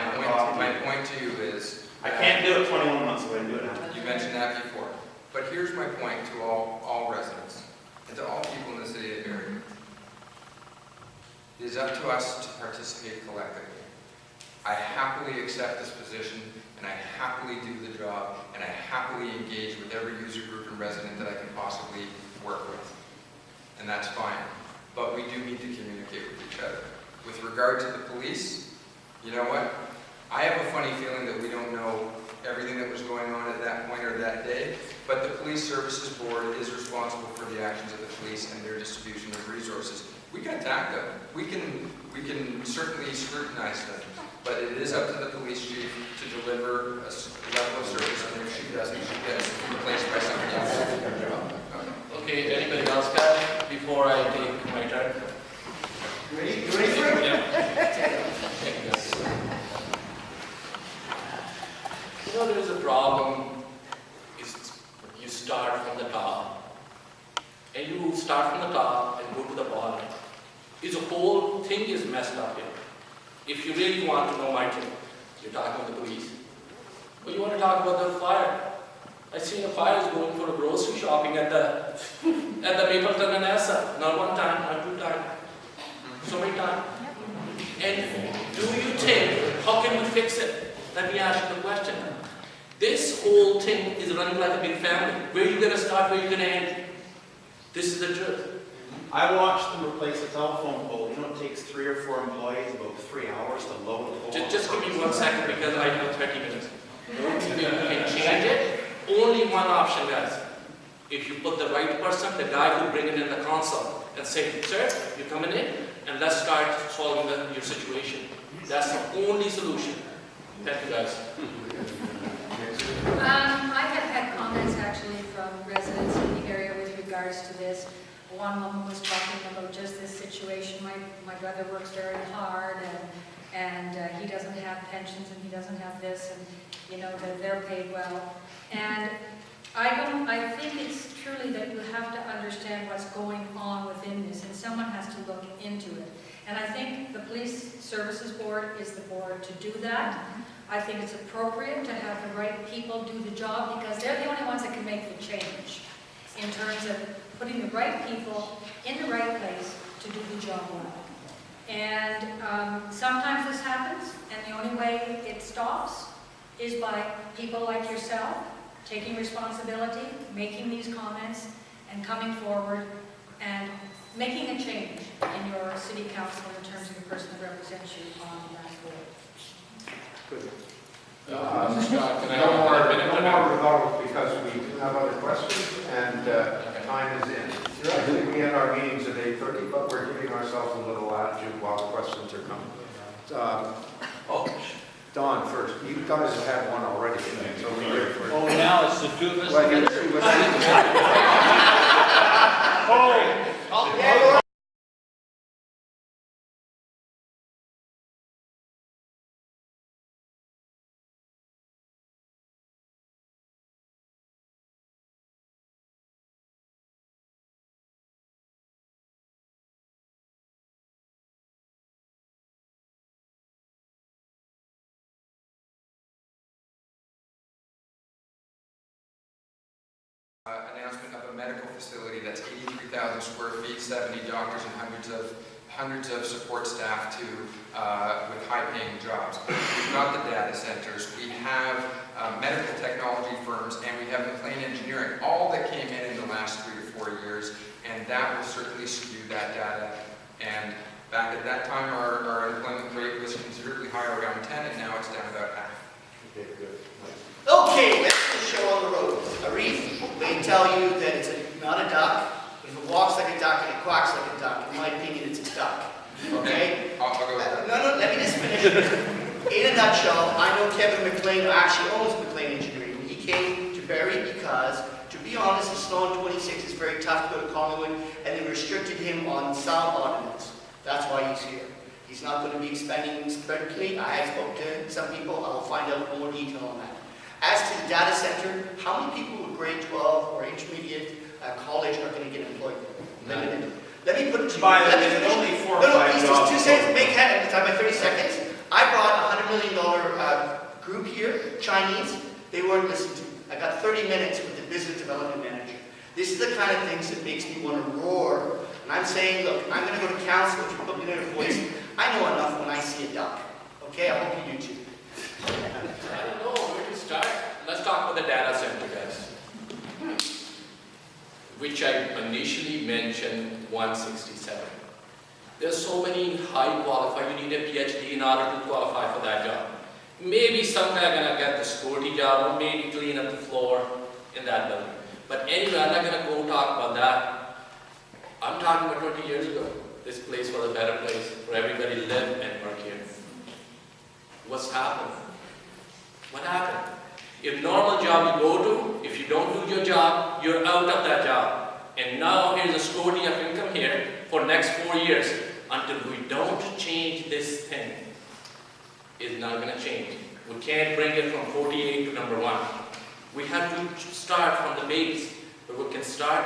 [SPEAKER 4] point to you is...
[SPEAKER 10] I can't do it 21 months ago. I can do it now.
[SPEAKER 4] You mentioned that before. But here's my point to all residents and to all people in the city of Barrie. It is up to us to participate collectively. I happily accept this position, and I happily do the job, and I happily engage with every user group and resident that I can possibly work with. And that's fine. But we do need to communicate with each other. With regard to the police, you know what? I have a funny feeling that we don't know everything that was going on at that point or that day, but the Police Services Board is responsible for the actions of the police and their distribution of resources. We can attack them. We can certainly scrutinize them, but it is up to the police chief to deliver a level of service, and if she doesn't, she gets replaced by somebody else.
[SPEAKER 3] Okay, anybody else got it before I take my turn?
[SPEAKER 6] Ready? You ready for it?
[SPEAKER 3] Yeah. You know, there's a problem, is you start from the top, and you start from the top and go to the bottom. The whole thing is messed up here. If you really want to know my thing, you're talking with the police. But you want to talk about the fire. I seen a fire is going for a grocery shopping at the Mapleton and Essa. Not one time, not two times. So many times. And do you think, how can we fix it? Let me ask you the question. This whole thing is running like a big family. Where are you going to start, where are you going to end? This is the truth.
[SPEAKER 10] I watched them replace a telephone pole. You know, it takes 3 or 4 employees about 3 hours to load the pole.
[SPEAKER 3] Just give me 1 second because I have 30 minutes. You can change it. Only one option, guys. If you put the right person, the guy who bring it in the console and say, sir, you're coming in and let's start solving your situation. That's the only solution. Thank you, guys.
[SPEAKER 2] I have had comments actually from residents in the area with regards to this. One woman was talking about just this situation. My brother works very hard and he doesn't have pensions and he doesn't have this and, you know, they're paid well. And I think it's truly that you have to understand what's going on within this, and someone has to look into it. And I think the Police Services Board is the board to do that. I think it's appropriate to have the right people do the job, because they're the only ones that can make the change in terms of putting the right people in the right place to do the job well. And sometimes this happens, and the only way it stops is by people like yourself taking responsibility, making these comments, and coming forward and making a change in your city council in terms of the person that represents you on that board.
[SPEAKER 1] Good.
[SPEAKER 3] Scott, can I
[SPEAKER 1] No
[SPEAKER 3] have a minute?
[SPEAKER 1] more rebuttals, because we do have other questions, and time is in. I think we had our meetings at 8:30, but we're giving ourselves a little latitude while the questions are coming. Don first. You guys have had one already, so we're here for
[SPEAKER 9] Oh, now it's the two of us.
[SPEAKER 1] Like,
[SPEAKER 9] together?
[SPEAKER 1] see what-
[SPEAKER 6] Oh, yeah.
[SPEAKER 4] Announcement of a medical facility that's 83,000 square feet, 70 doctors, and hundreds of support staff with high-paying jobs. We've got the data centers, we have medical technology firms, and we have McLean Engineering, all that came in the last 3 to 4 years, and that will certainly skew that data. And back at that time, our employment rate was considerably higher, around 10, and now it's down about half.
[SPEAKER 1] Okay, good.
[SPEAKER 6] Okay, let's get the show on the road. Arif, they tell you that it's not a duck. If it walks like a duck and it quacks like a duck, in my opinion, it's a duck. Okay?
[SPEAKER 4] I'll go with that.
[SPEAKER 6] No, let me just finish. In a nutshell, I know Kevin McLean, who actually owns McLean Engineering. He came to Barrie because, to be honest, the snow on 26 is very tough to go to Collingwood, and they restricted him on sound ordinance. That's why he's here. He's not going to be expending spending. I spoke to some people. I will find out more detail on that. As to the data center, how many people with grade 12 or intermediate college are going to get employed there? Limited. Let me put it to you.
[SPEAKER 10] By the way, there's only 4 or 5
[SPEAKER 6] please,
[SPEAKER 10] jobs.
[SPEAKER 6] just 2 seconds, make head at the time by 30 seconds. I brought a $100 million group here, Chinese. They weren't listening to me. I got 30 minutes with the business development manager. This is the kind of things that makes me want to roar. And I'm saying, look, I'm going to go to council, which put me in a voice. I know enough when I see a duck. Okay, I hope you do too.
[SPEAKER 3] I don't know where to start. Let's talk about the data center, guys. Which I initially mentioned 167. There's so many high qualified, you need a PhD in order to qualify for that job. Maybe some guy gonna get the security job, or maybe clean up the floor in that building. But anyway, I'm not gonna go talk about that. I'm talking about 20 years ago. This place was a better place for everybody to live and work here. What's happened? What happened? If normal job you go to, if you don't do your job, you're out of that job. And now here's a security of income here for next 4 years. Until we don't change this thing, it's not going to change. We can't bring it from 48 to number 1. We have to start from the base. But we can start,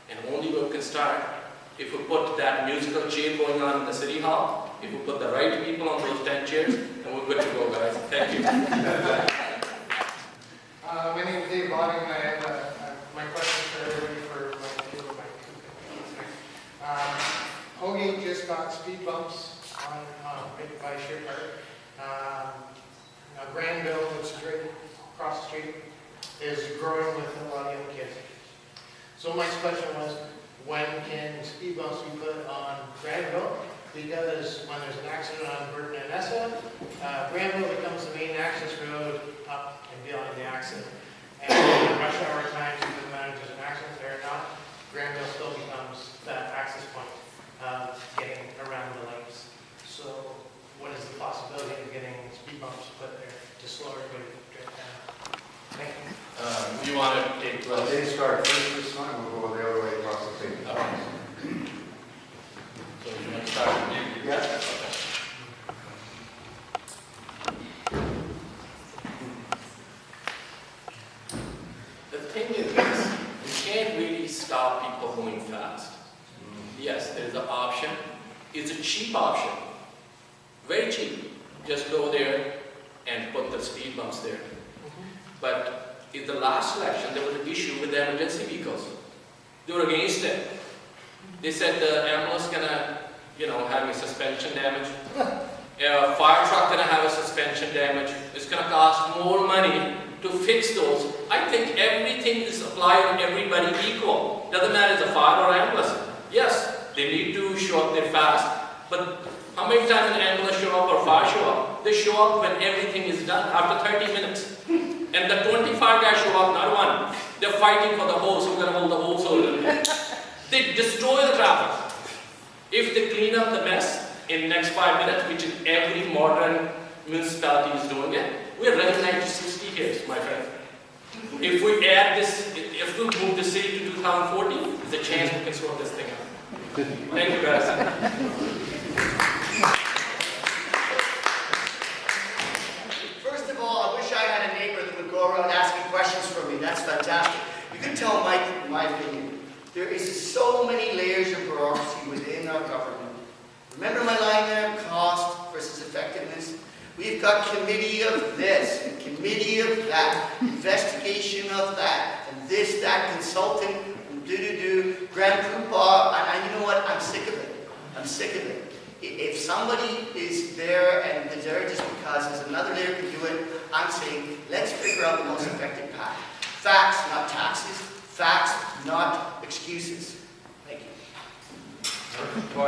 [SPEAKER 3] and only we can start if we put that musical chair going on in the city hall, if we put the right people on those 10 chairs, and we're good to go, guys. Thank you.
[SPEAKER 11] My name is Dave Botting, and I have my question for everybody for my Hoagie just got speed bumps on right by Sheer Park. Granville, which is right across the street, is growing with a lot of young kids. So my question was, when can speed bumps be put on Granville? Because when there's an accident on Burton and Essa, Granville becomes the main access road up and beyond the accident. And in rush hour times, it doesn't matter if there's an accident there or not, Granville still becomes that access point, getting around the lights. So what is the possibility of getting speed bumps put there to slow everybody down? Thank you.
[SPEAKER 3] You want to take
[SPEAKER 1] They start first this time, we'll go the other way across the table.
[SPEAKER 3] So you want to start with me?
[SPEAKER 1] Yeah.
[SPEAKER 3] The thing is, stop people going fast. Yes, there is an option. It's a cheap option. Very cheap. Just go there and put the speed bumps there. But in the last election, there was an issue with the emergency vehicles. They were against it. They said the ambulance gonna, have a suspension damage. A fire truck gonna have a suspension damage. It's gonna cost more money to fix those. I think everything is applied on everybody equal. Doesn't matter if it's a fire or ambulance. Yes, they need to show up there fast, but how many times an ambulance show up or fire show up? They show up when everything is done, after 30 minutes. And the 25 guys show up, not one. They're fighting for the hose, who's gonna hold the hose holder. They destroy the traffic. If they clean up the mess in the next 5 minutes, which is every modern municipality is doing it, we're running 90-60 years, my friend. If we add this, if we move the city to 2040, there's a chance we can sort this thing out. Thank you guys.
[SPEAKER 6] First of all, I wish I had a neighbor that would go around asking questions from me. That's fantastic. You can tell Mike, in my opinion, there is so many layers of bureaucracy within our government. Remember my line there, cost versus effectiveness? We've got committee of this, committee of that, investigation of that, and this, that, consulting, and Grand Poobah, and you know what? I'm sick of it. I'm sick of it. If somebody is there and they're there just because there's another layer can do it, I'm saying let's figure out the most effective path. Facts, not taxes. Facts, not excuses. Thank you.
[SPEAKER 4] Well, I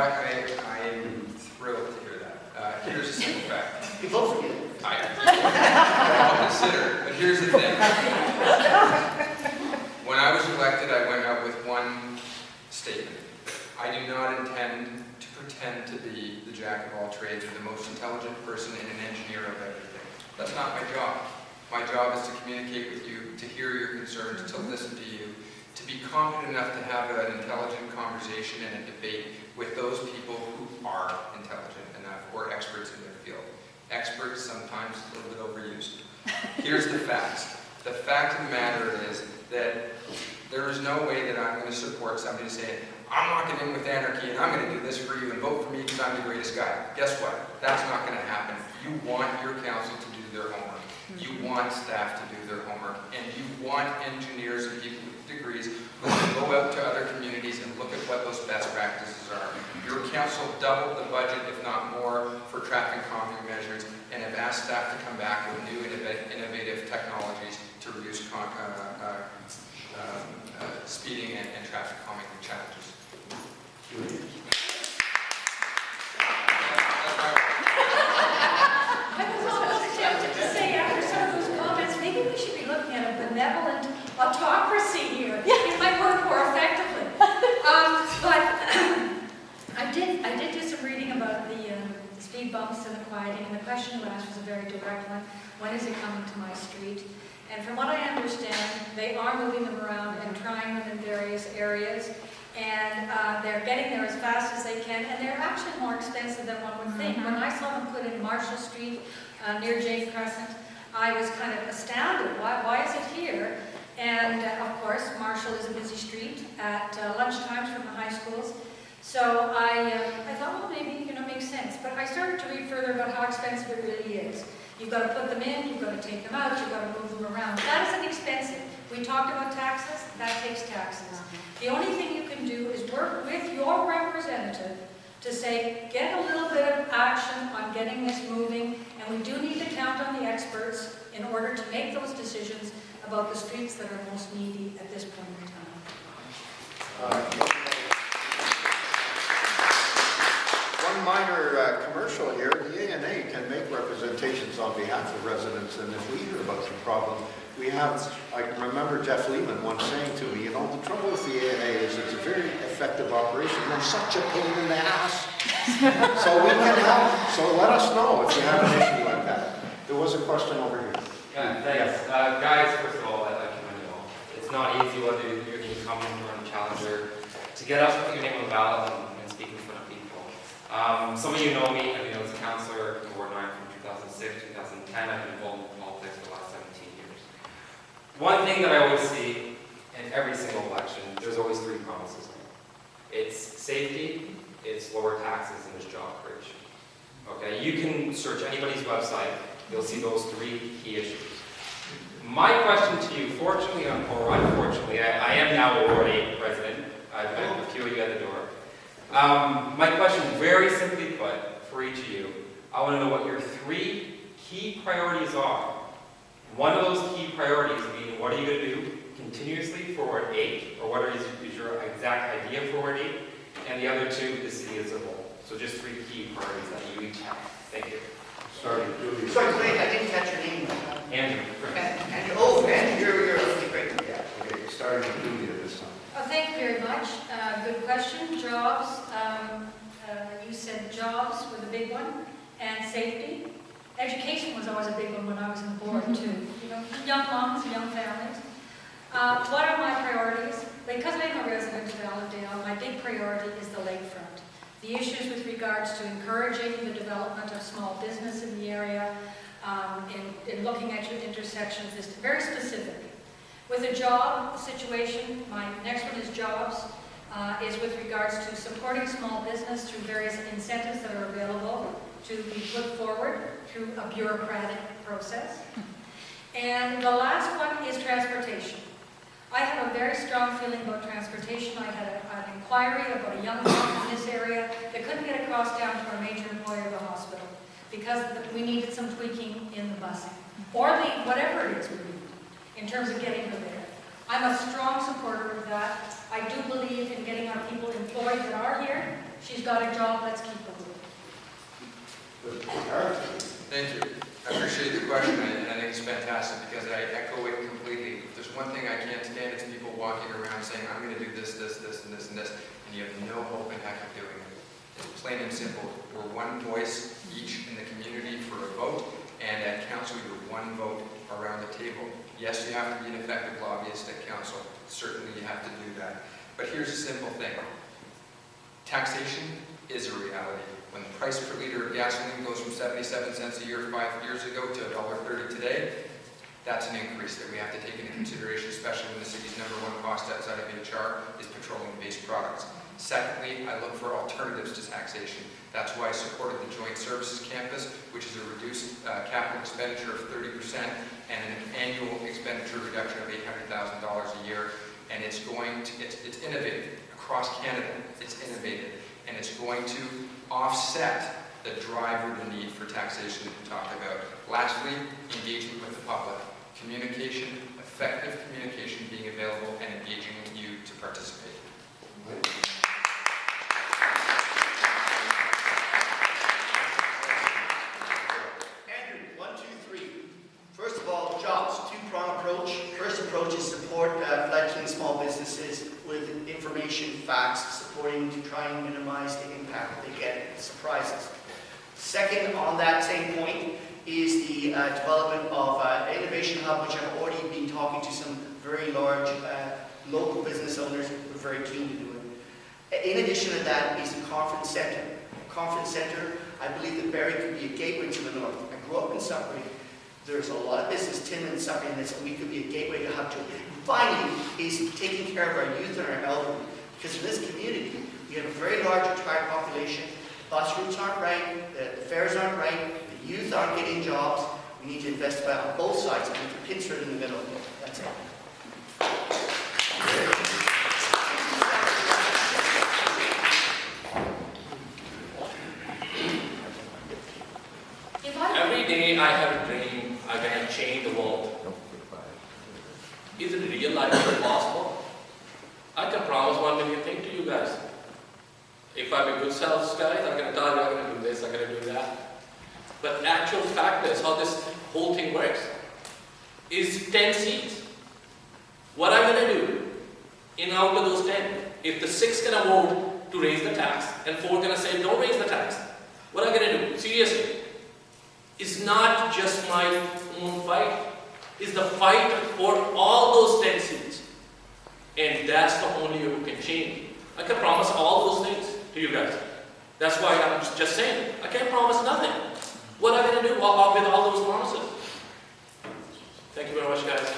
[SPEAKER 4] am thrilled to hear that. Here's a simple fact.
[SPEAKER 6] You vote for you.
[SPEAKER 4] I'll consider, but here's the thing. When I was elected, I went out with one statement. I do not intend to pretend to be the jack of all trades or the most intelligent person and an engineer of everything. That's not my job. My job is to communicate with you, to hear your concerns, to listen to you, to be competent enough to have an intelligent conversation and a debate with those people who are intelligent enough or experts in their field. Experts, sometimes a little bit overused. Here's the facts. The fact of the matter is that there is no way that I'm going to support somebody saying, I'm walking in with anarchy and I'm going to do this for you and vote for me because I'm the greatest guy. Guess what? That's not going to happen. You want your council to do their homework. You want staff to do their homework. And you want engineers and people with degrees who can go out to other communities and look at what those best practices are. Your council doubled the budget, if not more, for traffic calming measures and have asked staff to come back with new innovative technologies to reduce speeding and traffic calming challenges.
[SPEAKER 2] I was almost tempted to say, after some of those comments, maybe we should be looking at a benevolent autocracy here. It might work more effectively. But I did do some reading about the speed bumps and the quieting, and the question you asked was a very direct one. When is it coming to my street? And from what I understand, they are moving them around and trying them in various areas. And they're getting there as fast as they can, and they're actually more expensive than one would think. When I saw them put in Marshall Street near Jane Crescent, I was kind of astounded. Why is it here? And of course, Marshall is a busy street at lunchtimes from the high schools. So I thought, well, maybe it makes sense. But I started to read further about how expensive it really is. You've got to put them in, you've got to take them out, you've got to move them around. That isn't expensive. We talked about taxes, that takes taxes. The only thing you can do is work with your representative to say, get a little bit of action on getting this moving, and we do need to count on the experts in order to make those decisions about the streets that are most needy at this point in time.
[SPEAKER 1] One minor commercial here, the ANA can make representations on behalf of residents, and if we hear about some problem, we have, I remember Jeff Lehman once saying to me, the trouble with the ANA is it's a very effective operation. They're such a pain in the ass. So we can help. So let us know if you have an issue like that. There was a question over here.
[SPEAKER 12] Yeah, thanks. Guys, first of all, I'd like to commend you all. It's not easy, whether you're the incumbent or the challenger, to get up, put your name on the ballot and speak in front of people. Some of you know me. I've been as a councillor in Ward 9 from 2006 to 2010. I've been involved in politics for the last 17 years. One thing that I always see, and every single election, there's always three promises. It's safety, it's lower taxes, and it's job creation. Okay, you can search anybody's website, you'll see those three key issues. My question to you, fortunately or unfortunately, I am now a Ward 8 president. I have a few of you at the door. My question, very simply put, for each of you, I want to know what your three key priorities are. One of those key priorities being, what are you going to do continuously for Ward 8, or what is your exact idea for Ward 8, and the other two, the city as a whole. So just three key priorities that you each have. Thank you.
[SPEAKER 6] Sorry, wait, I didn't catch your name.
[SPEAKER 12] Andrew.
[SPEAKER 6] Andrew, oh, Andrew, you're okay, great.
[SPEAKER 7] Yeah, okay, starting with Julia this time.
[SPEAKER 2] Oh, thank you very much. Good question. Jobs, you said jobs were the big one, and safety. Education was always a big one when I was on the board too. You know, young moms, young families. What are my priorities? Because I'm a resident of Allandale, my big priority is the lakefront. The issues with regards to encouraging the development of small business in the area, in looking at your intersections is very specific. With a job situation, my next one is jobs, is with regards to supporting small business through various incentives that are available to be put forward through a bureaucratic process. And the last one is transportation. I have a very strong feeling about transportation. I had an inquiry about a young man in this area that couldn't get across down to our major employer, the hospital, because we needed some tweaking in the busing, or whatever it is we need in terms of getting her there. I'm a strong supporter of that. I do believe in getting our people employed that are here. She's got a job, let's keep her moving.
[SPEAKER 4] Thank you. I appreciate the question, and I think it's fantastic because I echo it completely. If there's one thing I can't stand, it's people walking around saying, I'm going to do this, this, this, and this, and this, and you have no hope in heck of doing it. It's plain and simple. We're one voice each in the community for a vote, and at council, you're one vote around the table. Yes, you have to be an effective lobbyist at council. Certainly, you have to do that. But here's a simple thing. Taxation is a reality. When the price per liter of gasoline goes from 77 cents a year 5 years ago to $1.30 today, that's an increase that we have to take into consideration, especially when the city's #1 cost outside of HR is petroleum-based products. Secondly, I look for alternatives to taxation. That's why I supported the Joint Services Campus, which is a reduced capital expenditure of 30% and an annual expenditure reduction of $800,000 a year. And it's innovative across Canada. It's innovative, and it's going to offset the drive or the need for taxation that we talked about. Lastly, engagement with the public. Communication, effective communication being available and engaging with you to participate.
[SPEAKER 6] Andrew, 1, 2, 3. First of all, jobs, two-prong approach. First approach is support fledgling small businesses with information, facts, supporting to try and minimize the impact that they get, surprises. Second, on that same point, is the development of an innovation hub, which I've already been talking to some very large local business owners who are very keen to do it. In addition to that is the conference center. Conference center, I believe that Barrie could be a gateway to the north. I grew up in Sudbury. There's a lot of business, Tim and Sudbury, and we could be a gateway to hub to. Finally, is taking care of our youth and our elderly. Because in this community, we have a very large retired population. Bus routes aren't right, the fares aren't right, the youth aren't getting jobs. We need to invest on both sides, and the pinch right in the middle. That's it.
[SPEAKER 3] Every day I have a dream, I'm going to change the world. Is it real life possible? I can promise one million things to you guys. If I'm a good sales guy, I'm going to tell you I'm going to do this, I'm going to do that. But actual fact is how this whole thing works is 10 seats. What I'm going to do in out of those 10, if the 6 going to vote to raise the tax and 4 going to say don't raise the tax, what I'm going to do, seriously, is not just my own fight. It's the fight for all those 10 seats. And that's the only way we can change. I can promise all those things to you guys. That's why I'm just saying, I can't promise nothing. What am I going to do with all those promises? Thank you very much, guys.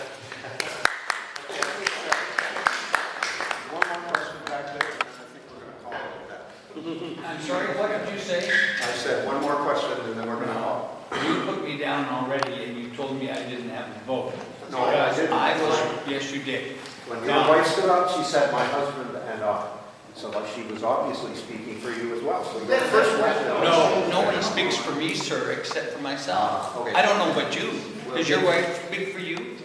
[SPEAKER 9] say?
[SPEAKER 1] I said one more question and then we're going to...
[SPEAKER 9] You put me down already and you told me I didn't have to vote.
[SPEAKER 1] No, I didn't.
[SPEAKER 9] Yes, you did.
[SPEAKER 1] When your wife stood up, she said my husband and I. So like she was obviously speaking for you as well. So you're the first question.
[SPEAKER 9] No, nobody speaks for me, sir, except for myself.
[SPEAKER 1] Okay.
[SPEAKER 9] I don't know about you. Does your wife speak for you?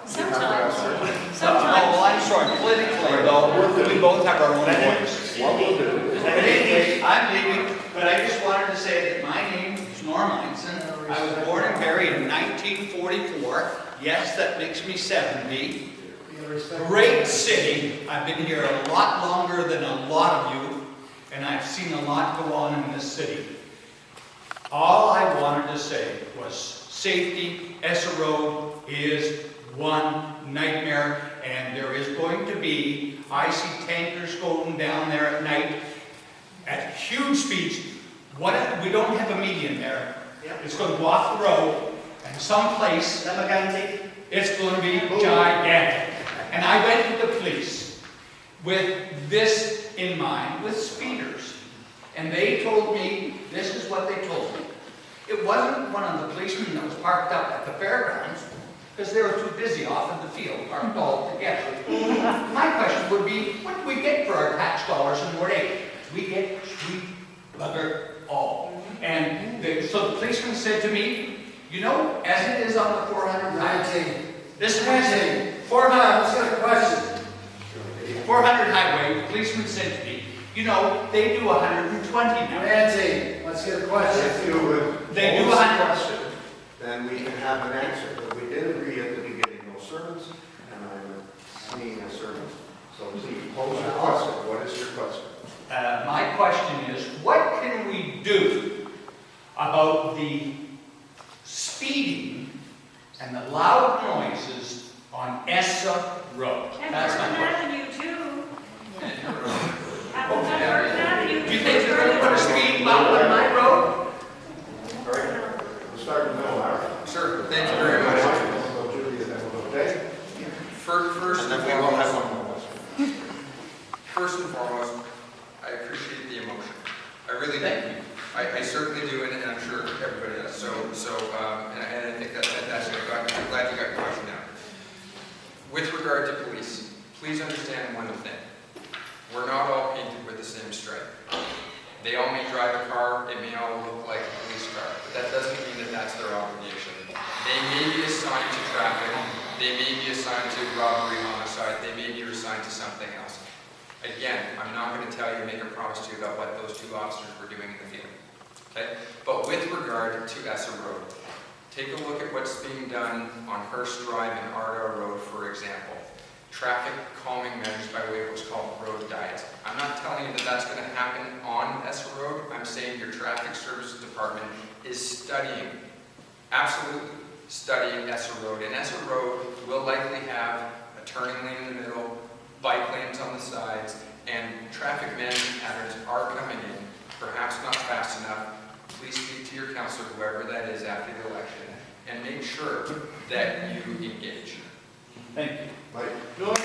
[SPEAKER 2] Sometimes.
[SPEAKER 9] Oh,
[SPEAKER 2] Sometimes.
[SPEAKER 9] I'm sorry, politically though, we both have our own voice.
[SPEAKER 1] What we'll do.
[SPEAKER 9] But anyways, I'm leaving, but I just wanted to say that my name is Norm Einson. I was born and buried in 1944. Yes, that makes me 70. Great city. I've been here a lot longer than a lot of you, and I've seen a lot go on in this city. All I wanted to say was safety. Essa Road is one nightmare, and there is going to be, I see tankers going down there at night at huge speeds. We don't have a median there. It's going to go off the road, and someplace it's going to be gigantic. And I went to the police with this in mind, with speeders. And they told me, this is what they told me. It wasn't one of the policemen that was parked up at the fairgrounds, because they were too busy off in the field, parked all together. My question would be, what do we get for our tax dollars in Ward 8? We get sweet bugger all. And so the policeman said to me, you know, as it is on the 400 highway, this is what he said, 400, let's get a question. 400 highway, the policeman said to me, you know, they do 120 now.
[SPEAKER 1] Nancy, let's get a question. If you would
[SPEAKER 9] They do
[SPEAKER 1] pose the
[SPEAKER 9] 100.
[SPEAKER 1] question, then we can have an answer. But we did agree at the beginning, no sermons, and I'm seeing a sermon. So please pose your question. What is your question?
[SPEAKER 9] My question is, what can we do about the speeding and the loud noises on Essa Road? That's my question.
[SPEAKER 2] Avenue too.
[SPEAKER 9] Do you think they're going to put a speed bump on my road?
[SPEAKER 1] All right. We'll start in the middle, Arif.
[SPEAKER 4] Sir, thank you very much.
[SPEAKER 1] We'll go Julie, then we'll go Dave.
[SPEAKER 4] First
[SPEAKER 1] And
[SPEAKER 4] and
[SPEAKER 1] then we will have
[SPEAKER 4] foremost,
[SPEAKER 1] one more question.
[SPEAKER 4] first and foremost, I appreciate the emotion. I really do.
[SPEAKER 9] Thank you.
[SPEAKER 4] I certainly do, and I'm sure everybody does. And I think that's fantastic. I'm glad you got your question down. With regard to police, please understand one thing. We're not all painted with the same stripe. They all may drive a car, it may all look like a police car, but that doesn't mean that that's their obligation. They may be assigned to traffic, they may be assigned to robbery, homicide, they may be assigned to something else. Again, I'm not going to tell you, make a promise to you about what those two officers were doing in the field. Okay? But with regard to Essa Road, take a look at what's being done on Hearst Drive and Arda Road, for example. Traffic calming measures by way of what's called road diets. I'm not telling you that that's going to happen on Essa Road. I'm saying your traffic services department is studying, absolutely studying Essa Road. And Essa Road will likely have a turning lane in the middle, bike lanes on the sides, and traffic management patterns are coming in, perhaps not fast enough. Please speak to your counselor, whoever that is, after the election, and make sure that you engage.
[SPEAKER 9] Thank you.
[SPEAKER 1] Mike?
[SPEAKER 6] Norm,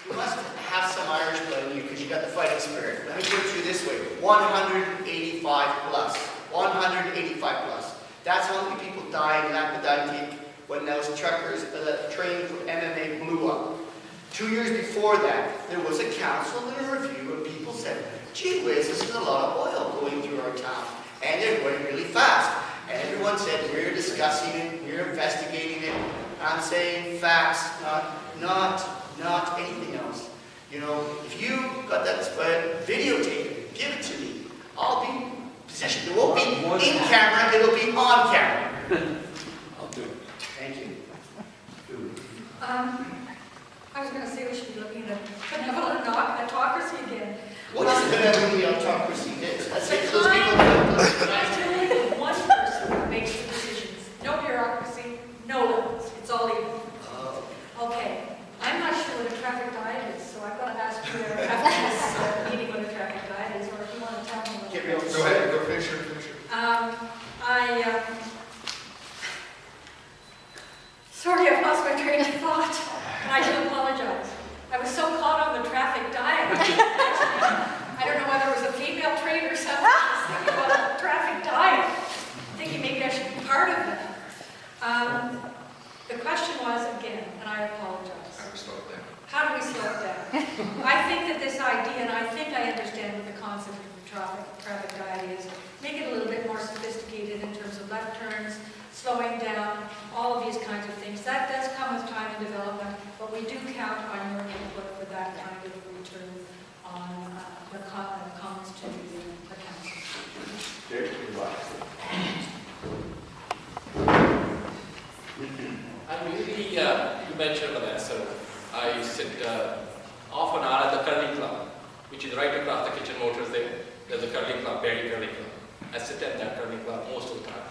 [SPEAKER 6] you must have some Irish blood in you because you got the fighting spirit. Let me put it to you this way, 185 plus. 185 plus. That's how many people died in Lapadante when those truckers, train for MMA blew up. 2 years before that, there was a council and a review, and people said, gee whiz, this is a lot of oil going through our town, and they're going really fast. And everyone said, we're discussing it, we're investigating it. I'm saying facts, not anything else. You know, if you got that videotape, give it to me. I'll be positioned. It won't be in camera, it'll be on camera.
[SPEAKER 9] I'll do it.
[SPEAKER 6] Thank you.
[SPEAKER 2] I was going to say we should be looking at benevolent autocracy again.
[SPEAKER 6] What is benevolent autocracy? That's
[SPEAKER 2] The
[SPEAKER 6] it. Those people
[SPEAKER 2] It's really one person who makes the decisions. No bureaucracy, no levels. It's all equal. Okay. I'm not sure what a traffic diet is, so I've got to ask you there after this meeting what a traffic diet is, or if you want to tell me what it is.
[SPEAKER 4] Go ahead, go finish your.
[SPEAKER 2] Sorry, I've lost my train of thought, and I do apologize. I was so caught on the traffic diet. I I don't know whether it was a female trait or something. I was thinking about traffic diet. Thinking maybe I should be part of that. The question was, again, and I apologize.
[SPEAKER 4] How do we slow it down?
[SPEAKER 2] How do we slow it down? I think that this idea, and I think I understand what the concept of the traffic diet is, make it a little bit more sophisticated in terms of left turns, slowing down, all of these kinds of things. That does come with time and development, but we do count on your input for that kind of return on the comments to the council.
[SPEAKER 3] I'm really, you mentioned that, so I sit off an hour at the curling club, which is right across the kitchen motors there. There's a curling club, Berry Curling Club. I sit at that curling club most of the time.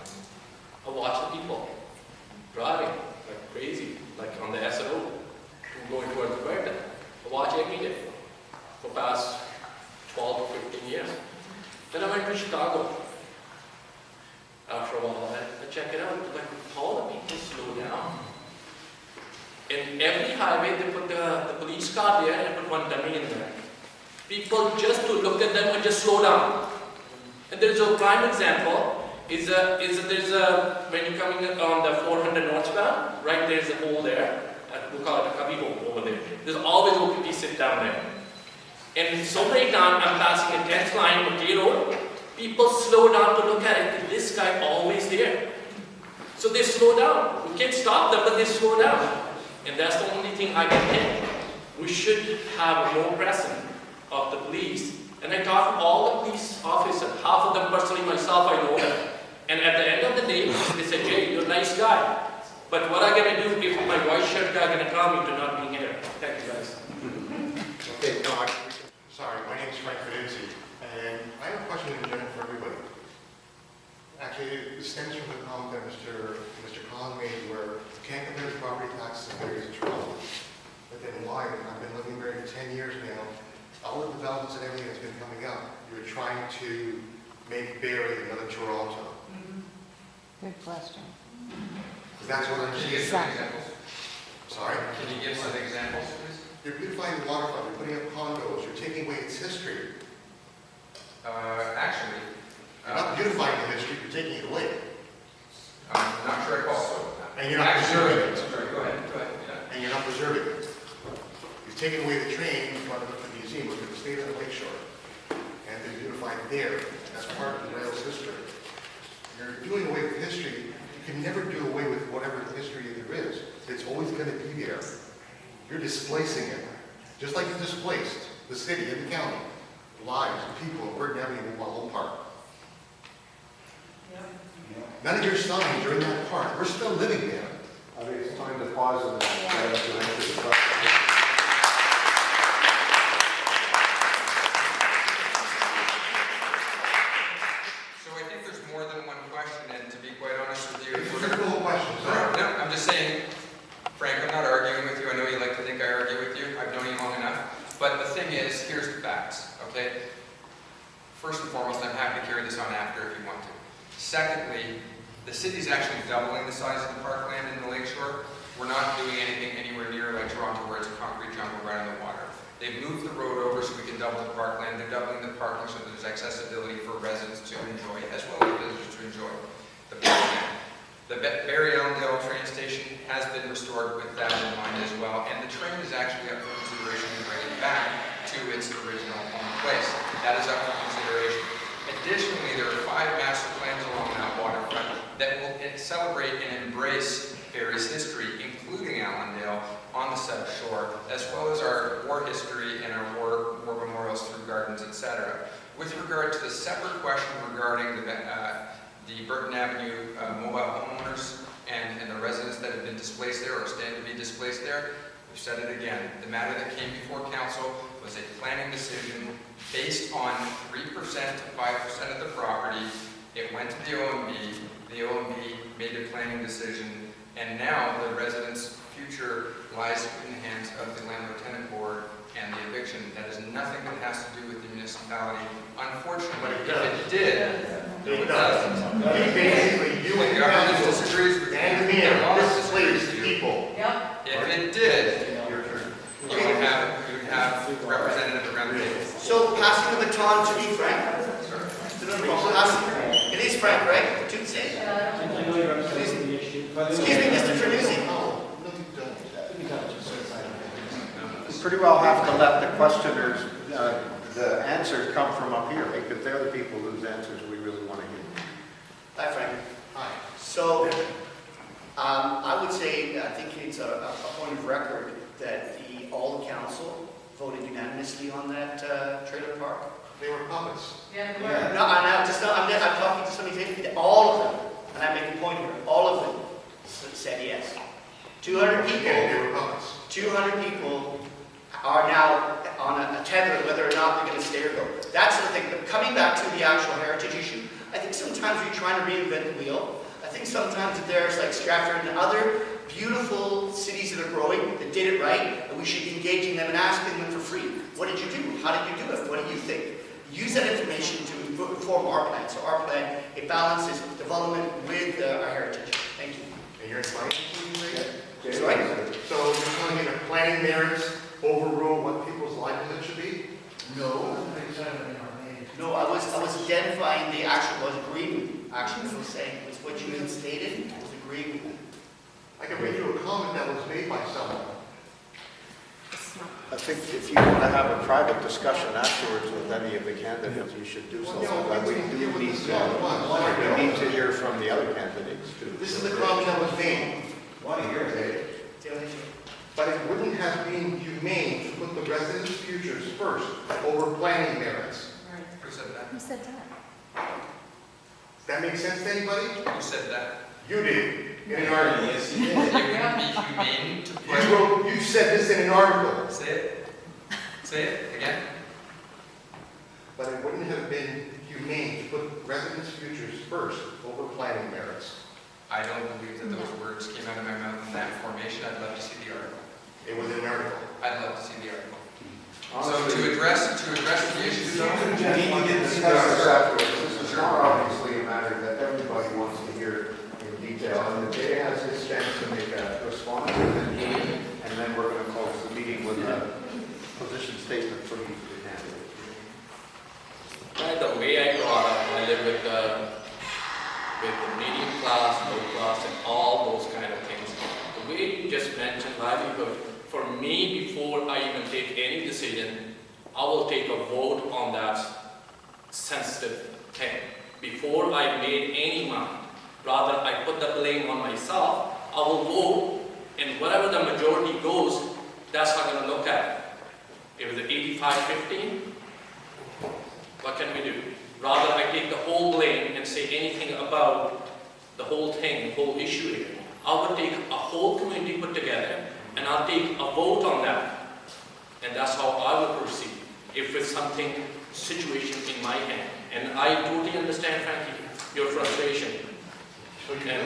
[SPEAKER 3] I watch the people driving like crazy, like on the S road, going towards the Burton. I watch every day for the past 12 to 15 years. Then I went to Chicago. After a while, I check it out, like all the people slow down. In every highway, they put the police car there and put one dummy in there. People just to look at them and just slow down. And there's a prime example. Is there's a, when you're coming on the 400 northbound, right there's a hole there, we call it a cubby hole over there. There's always OPP sit down there. And so many times I'm passing a 10th line of J road, people slow down to look at it, and this guy always there. So they slow down. We can't stop them, but they slow down. And that's the only thing I can think. We should have more presence of the police. And I talk to all the police officers, half of them personally myself, I know them. And at the end of the day, they say, Jay, you're a nice guy. But what am I going to do if my white shirt guy going to tell me to not be here? Thank you, guys.
[SPEAKER 13] Okay, no, sorry, my name is Frank Fidenzi, and I have a question in general for everybody. Actually, it stems from the comment that Mr. Collin made, where you can't compare the property taxes in Barrie to Toronto. But then why? I've been living in Barrie for 10 years now. All the developments and everything that's been coming up, you're trying to make Barrie another Toronto.
[SPEAKER 14] Good question.
[SPEAKER 13] Because that's what I'm seeing. Sorry?
[SPEAKER 4] Can you give some examples, please?
[SPEAKER 13] You're beautifying the waterfront, you're putting up condos, you're taking away its history.
[SPEAKER 4] Actually,
[SPEAKER 13] You're not beautifying the history, you're taking it away.
[SPEAKER 4] I'm not sure I follow so.
[SPEAKER 13] And you're not preserving it.
[SPEAKER 4] Sorry, go ahead. Yeah.
[SPEAKER 13] And you're not preserving it. You've taken away the train in front of the museum, which is the state of the lakeshore. And they're beautifying there. That's part of the rail's history. You're doing away with history. You can never do away with whatever history there is. It's always going to be there. You're displacing it. Just like you displaced the city and the county, lives of people in Burton Avenue and Wallow Park. None of your signs are in that park. We're still living there.
[SPEAKER 15] I think it's time to pause and to answer the question.
[SPEAKER 4] So I think there's more than one question, and to be quite honest with you,
[SPEAKER 13] It's a cool question, sorry.
[SPEAKER 4] No, I'm just saying, Frank, I'm not arguing with you. I know you like to think I argue with you. I've known you long enough. But the thing is, here's the facts, okay? First and foremost, I'm happy to carry this on after if you want to. Secondly, the city's actually doubling the size of the parkland in the lakeshore. We're not doing anything anywhere near like Toronto where it's a concrete jungle right on the water. They've moved the road over so we can double the parkland. They're doubling the parking so there's accessibility for residents to enjoy as well as visitors to enjoy the parkland. The Barrie Allandale train station has been restored with that in mind as well, and the train is actually up for consideration to bring it back to its original home place. That is up for consideration. Additionally, there are 5 master plans along that waterfront that will celebrate and embrace Barrie's history, including Allandale on the Sept shore, as well as our war history and our war memorials through gardens, etc. With regard to the separate question regarding the Burton Avenue mobile homeowners and the residents that have been displaced there or stand to be displaced there, we've said it again. The matter that came before council was a planning decision based on 3% to 5% of the property. It went to the OMB. The OMB made a planning decision, and now the residents' future lies in the hands of the landlord-tenant board and the eviction. That is nothing that has to do with the municipality. Unfortunately, if it did,
[SPEAKER 13] It does. Basically, you and
[SPEAKER 4] the government
[SPEAKER 13] council
[SPEAKER 4] disagrees with
[SPEAKER 13] and
[SPEAKER 4] you.
[SPEAKER 13] me
[SPEAKER 4] The
[SPEAKER 13] displaced people.
[SPEAKER 2] Yep.
[SPEAKER 4] If it did, you would have representative around the table.
[SPEAKER 6] So passing the baton on to be Frank. It is Frank, right? To say.
[SPEAKER 11] I know you're upset the issue.
[SPEAKER 6] Excuse me, Mr. Ternuzzi.
[SPEAKER 1] You pretty well have to let the questioners, the answers come from up here, because they're the people whose answers we really want to hear.
[SPEAKER 6] Hi, Frank.
[SPEAKER 13] Hi.
[SPEAKER 6] So, I would say, I think it's a point of record that all the council voted unanimously on that trailer park.
[SPEAKER 13] They were puppets.
[SPEAKER 6] No, I'm talking to somebody, all of them, and I make a point here, all of them said yes. 200 people.
[SPEAKER 13] Again, they were puppets.
[SPEAKER 6] 200 people are now on a tether whether or not they're going to stay or go. That's the thing. But coming back to the actual heritage issue, I think sometimes we're trying to reinvent the wheel. I think sometimes that there's like Stratford and other beautiful cities that are growing that did it right, and we should be engaging them and asking them for free. What did you do? How did you do it? What do you think? Use that information to inform our plan. So our plan, it balances development with our heritage. Thank you.
[SPEAKER 13] And you're inviting me?
[SPEAKER 6] Sorry?
[SPEAKER 13] So you're telling me that planning merits overrule what people's livelihood should be?
[SPEAKER 6] No. No, I was identifying the actual, was agreeing with you. Actually, I was saying, was what you had stated, I was agreeing with you.
[SPEAKER 13] I can read you a comment that was made by someone.
[SPEAKER 1] I think if you want to have a private discussion afterwards with any of the candidates, you should do so. But we do need to hear from the other candidates too.
[SPEAKER 13] This is the comment that was made.
[SPEAKER 6] Tell me.
[SPEAKER 13] But it wouldn't have been humane to put the residents' futures first over planning merits.
[SPEAKER 4] Who said that?
[SPEAKER 14] Who said that?
[SPEAKER 13] Does that make sense to anybody?
[SPEAKER 4] Who said that?
[SPEAKER 13] You did, in an article.
[SPEAKER 4] Yes, you did. It wouldn't be humane to put...
[SPEAKER 13] You said this in an article.
[SPEAKER 4] Say it. Say it again.
[SPEAKER 13] But it wouldn't have been humane to put residents' futures first over planning merits.
[SPEAKER 4] I don't believe that those words came out of my mouth in that formation. I'd love to see the article.
[SPEAKER 13] It was an article.
[SPEAKER 4] I'd love to see the article. So to address the issue, though,
[SPEAKER 15] We can discuss this afterwards. This is not obviously a matter that everybody wants to hear in detail. And the Jay has his chance to make a response, and then we're going to close the meeting with a position statement from each of the candidates.
[SPEAKER 3] Right, the way I grew up, I live with the medium class, low class, and all those kind of things. The way you just mentioned livelihood, for me, before I even take any decision, I will take a vote on that sensitive thing. Before I made any mind, rather I put the blame on myself, I will vote, and whatever the majority goes, that's how I'm going to look at it. If it's 85-15, what can we do? Rather, I take the whole blame and say anything about the whole thing, the whole issue here. I would take a whole community put together, and I'll take a vote on that. And that's how I would proceed, if it's something, situation in my hand. And I totally understand, Frankie, your frustration.
[SPEAKER 13] So you don't?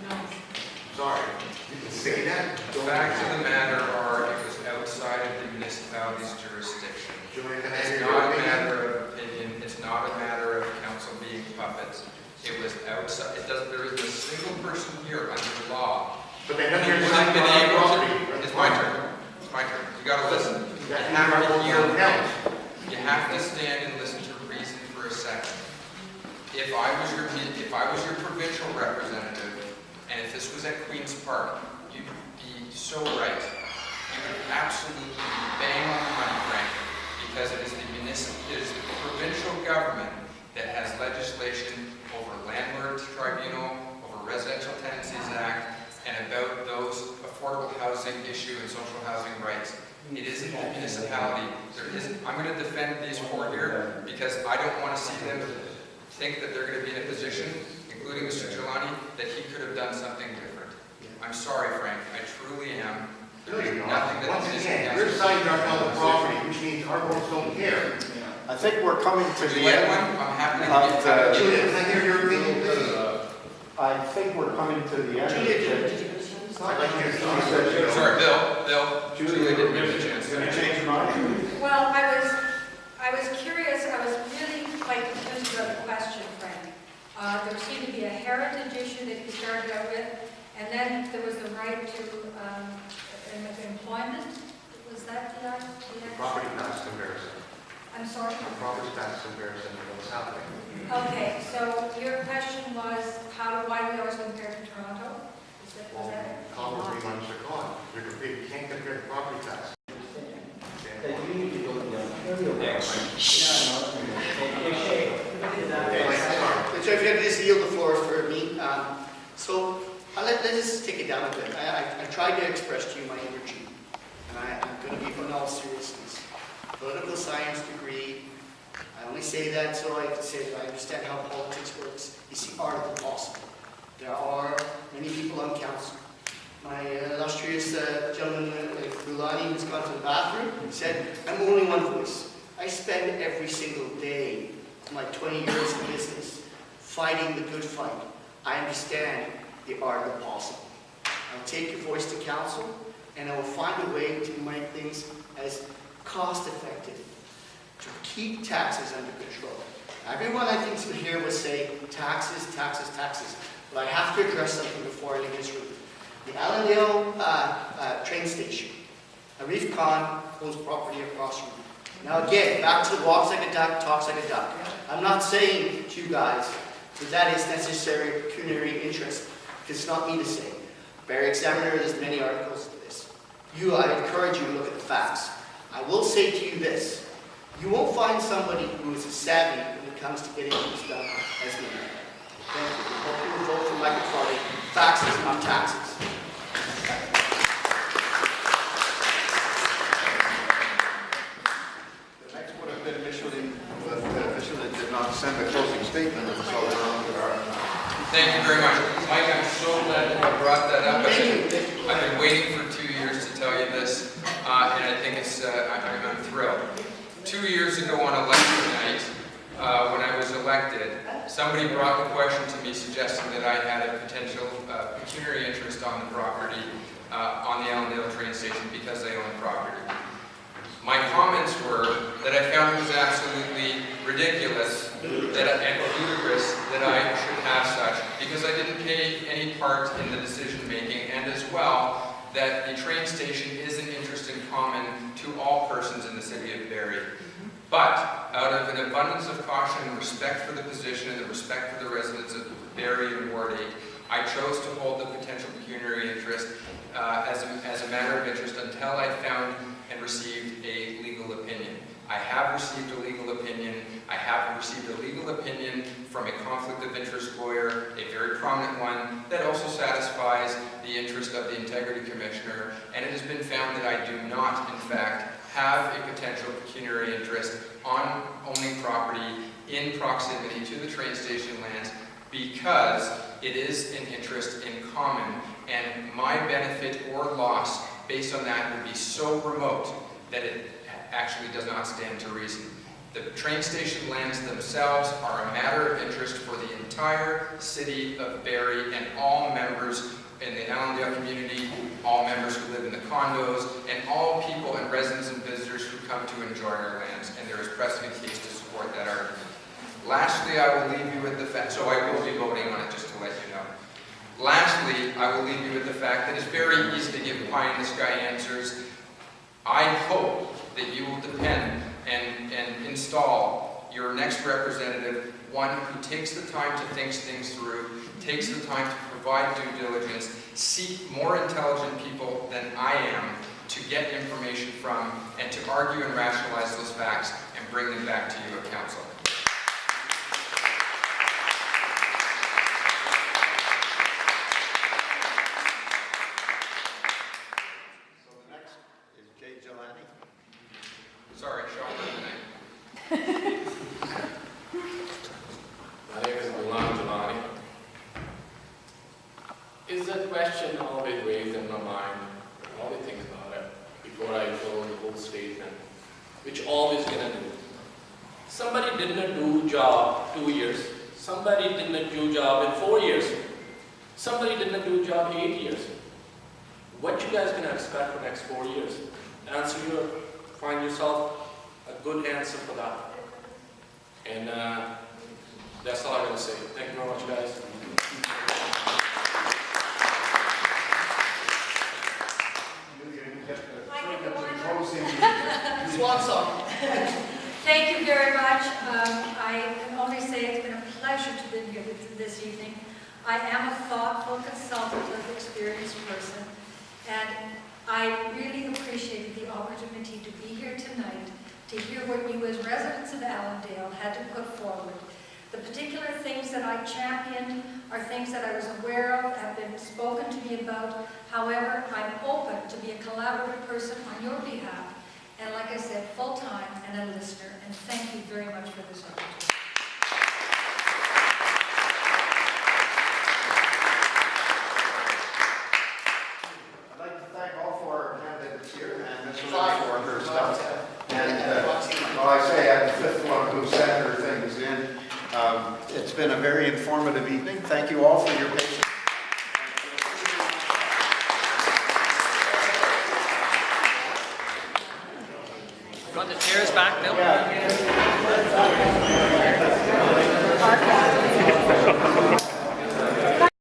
[SPEAKER 2] No.
[SPEAKER 13] Sorry. You can say that.
[SPEAKER 4] the facts of the matter are it was outside of the municipality's jurisdiction.
[SPEAKER 13] Julian, can I
[SPEAKER 4] It's
[SPEAKER 13] hear
[SPEAKER 4] not
[SPEAKER 13] your
[SPEAKER 4] a
[SPEAKER 13] opinion?
[SPEAKER 4] matter of opinion. It's not a matter of council being puppets. It was outside. There isn't a single person here under law.
[SPEAKER 13] But they never
[SPEAKER 4] who would have been able to. It's my turn. It's my turn. You got to listen. You have to hear me. You have to stand and listen to reason for a second. If I was your provincial representative, and if this was at Queen's Park, you'd be so right. You would absolutely be bang on the money, Frank, because it is the provincial government that has legislation over Landlord Tribunal, over Residential Tenancies Act, and about those affordable housing issue and social housing rights. It isn't the municipality. I'm going to defend these four here because I don't want to see them think that they're going to be in a position, including Mr. Jilani, that he could have done something different. I'm sorry, Frank. I truly am. There is nothing that
[SPEAKER 13] Once
[SPEAKER 4] this
[SPEAKER 13] again, your side are on the property, which means our votes don't care.
[SPEAKER 1] I think we're coming to the
[SPEAKER 4] Like
[SPEAKER 1] end
[SPEAKER 4] one, I'm happy to
[SPEAKER 1] of
[SPEAKER 4] get
[SPEAKER 13] Julian, can I hear your opinion, please?
[SPEAKER 1] I think we're coming to the end.
[SPEAKER 13] I'd like to hear.
[SPEAKER 4] Sorry, Bill. Julie didn't give me a chance.
[SPEAKER 1] Going to change your mind?
[SPEAKER 2] Well, I was curious, I was really quite confused about the question, Frank. There seemed to be a heritage issue that you started out with, and then there was the right to employment. Was that the idea?
[SPEAKER 13] Property tax comparison.
[SPEAKER 2] I'm sorry?
[SPEAKER 15] The property tax comparison of what's happening.
[SPEAKER 2] Okay, so your question was, why do we always compare to Toronto? Was that it?
[SPEAKER 15] Commonly, minus your con. You can't compare the property tax.
[SPEAKER 6] So if you could just yield the floor for me. Let's just take it down a bit. I tried to express to you my energy, and I'm going to be in all seriousness. Political science degree, I only say that so I can say that I understand how politics works. It's the art of the possible. There are many people on council. My illustrious gentleman, Jilani, who's gone to the bathroom, said, I'm only one voice. I spend every single day of my 20 years in business fighting the good fight. I understand the art of the possible. I'll take your voice to council, and I will find a way to make things as cost-effective, to keep taxes under control. Everyone I think here would say taxes, taxes, taxes, but I have to address something before I leave this room. The Allandale train station. Arif Khan owns property across from me. Now again, back to walks like a duck, talks like a duck. I'm not saying to you guys that is necessary pecuniary interest, because it's not me to say. Barrie Examiner, there's many articles to this. I encourage you to look at the facts. I will say to you this, you won't find somebody who is as savvy when it comes to getting things done as me. Thank you. I hope you will vote for McFarthing. Taxes, not taxes.
[SPEAKER 15] The next would have been Micheline, but Micheline did not send a closing statement, and so we're on to our...
[SPEAKER 4] Thank you very much. Mike, I'm so glad that you brought that up. I've been waiting for 2 years to tell you this, and I think I'm thrilled. 2 years ago on election night, when I was elected, somebody brought the question to me suggesting that I had a potential pecuniary interest on the property, on the Allandale train station because they own the property. My comments were that I found it was absolutely ridiculous and ludicrous that I should have such, because I didn't take any part in the decision making, and as well that the train station is an interest in common to all persons in the city of Barrie. But out of an abundance of caution and respect for the position and the respect for the residents of Barrie and Ward 8, I chose to hold the potential pecuniary interest as a matter of interest until I found and received a legal opinion. I have received a legal opinion. I have received a legal opinion from a conflict of interest lawyer, a very prominent one, that also satisfies the interest of the Integrity Commissioner, and it has been found that I do not, in fact, have a potential pecuniary interest on owning property in proximity to the train station lands because it is an interest in common, and my benefit or loss based on that would be so remote that it actually does not stand to reason. The train station lands themselves are a matter of interest for the entire city of Barrie and all members in the Allandale community, all members who live in the condos, and all people and residents and visitors who come to enjoy our lands, and there is precedent case to support that argument. Lastly, I will leave you with the fact, so I will be voting on it just to let you know. Lastly, I will leave you with the fact that it's very easy to give pie-in-the-sky answers. I hope that you will depend and install your next representative, one who takes the time to think things through, takes the time to provide due diligence, seek more intelligent people than I am to get information from, and to argue and rationalize those facts and bring them back to you at council.
[SPEAKER 1] So the next is Jilani.
[SPEAKER 4] Sorry, Sean.
[SPEAKER 3] My name is Ghulam. Is that question always raised in my mind? I always think about it before I go the whole statement, which always gonna do. Somebody didn't do job 2 years. Somebody didn't do job in 4 years. Somebody didn't do job 8 years. What you guys gonna expect for next 4 years? Find yourself a good answer for that. And that's all I'm gonna say. Thank you very much, guys.
[SPEAKER 6] Swan song.
[SPEAKER 2] Thank you very much. I can only say it's been a pleasure to be here this evening. I am a thoughtful, consultative, experienced person, and I really appreciated the opportunity to be here tonight to hear what you as residents of Allandale had to put forward. The particular things that I championed are things that I was aware of, have been spoken to me about. However, I'm open to be a collaborative person on your behalf, and like I said, full-time and a listener, and thank you very much for this opportunity.
[SPEAKER 1] I'd like to thank all four candidates here and Ms. Lynn for her stuff. And I say I'm the fifth one who sent her things in. It's been a very informative evening. Thank you all for your patience.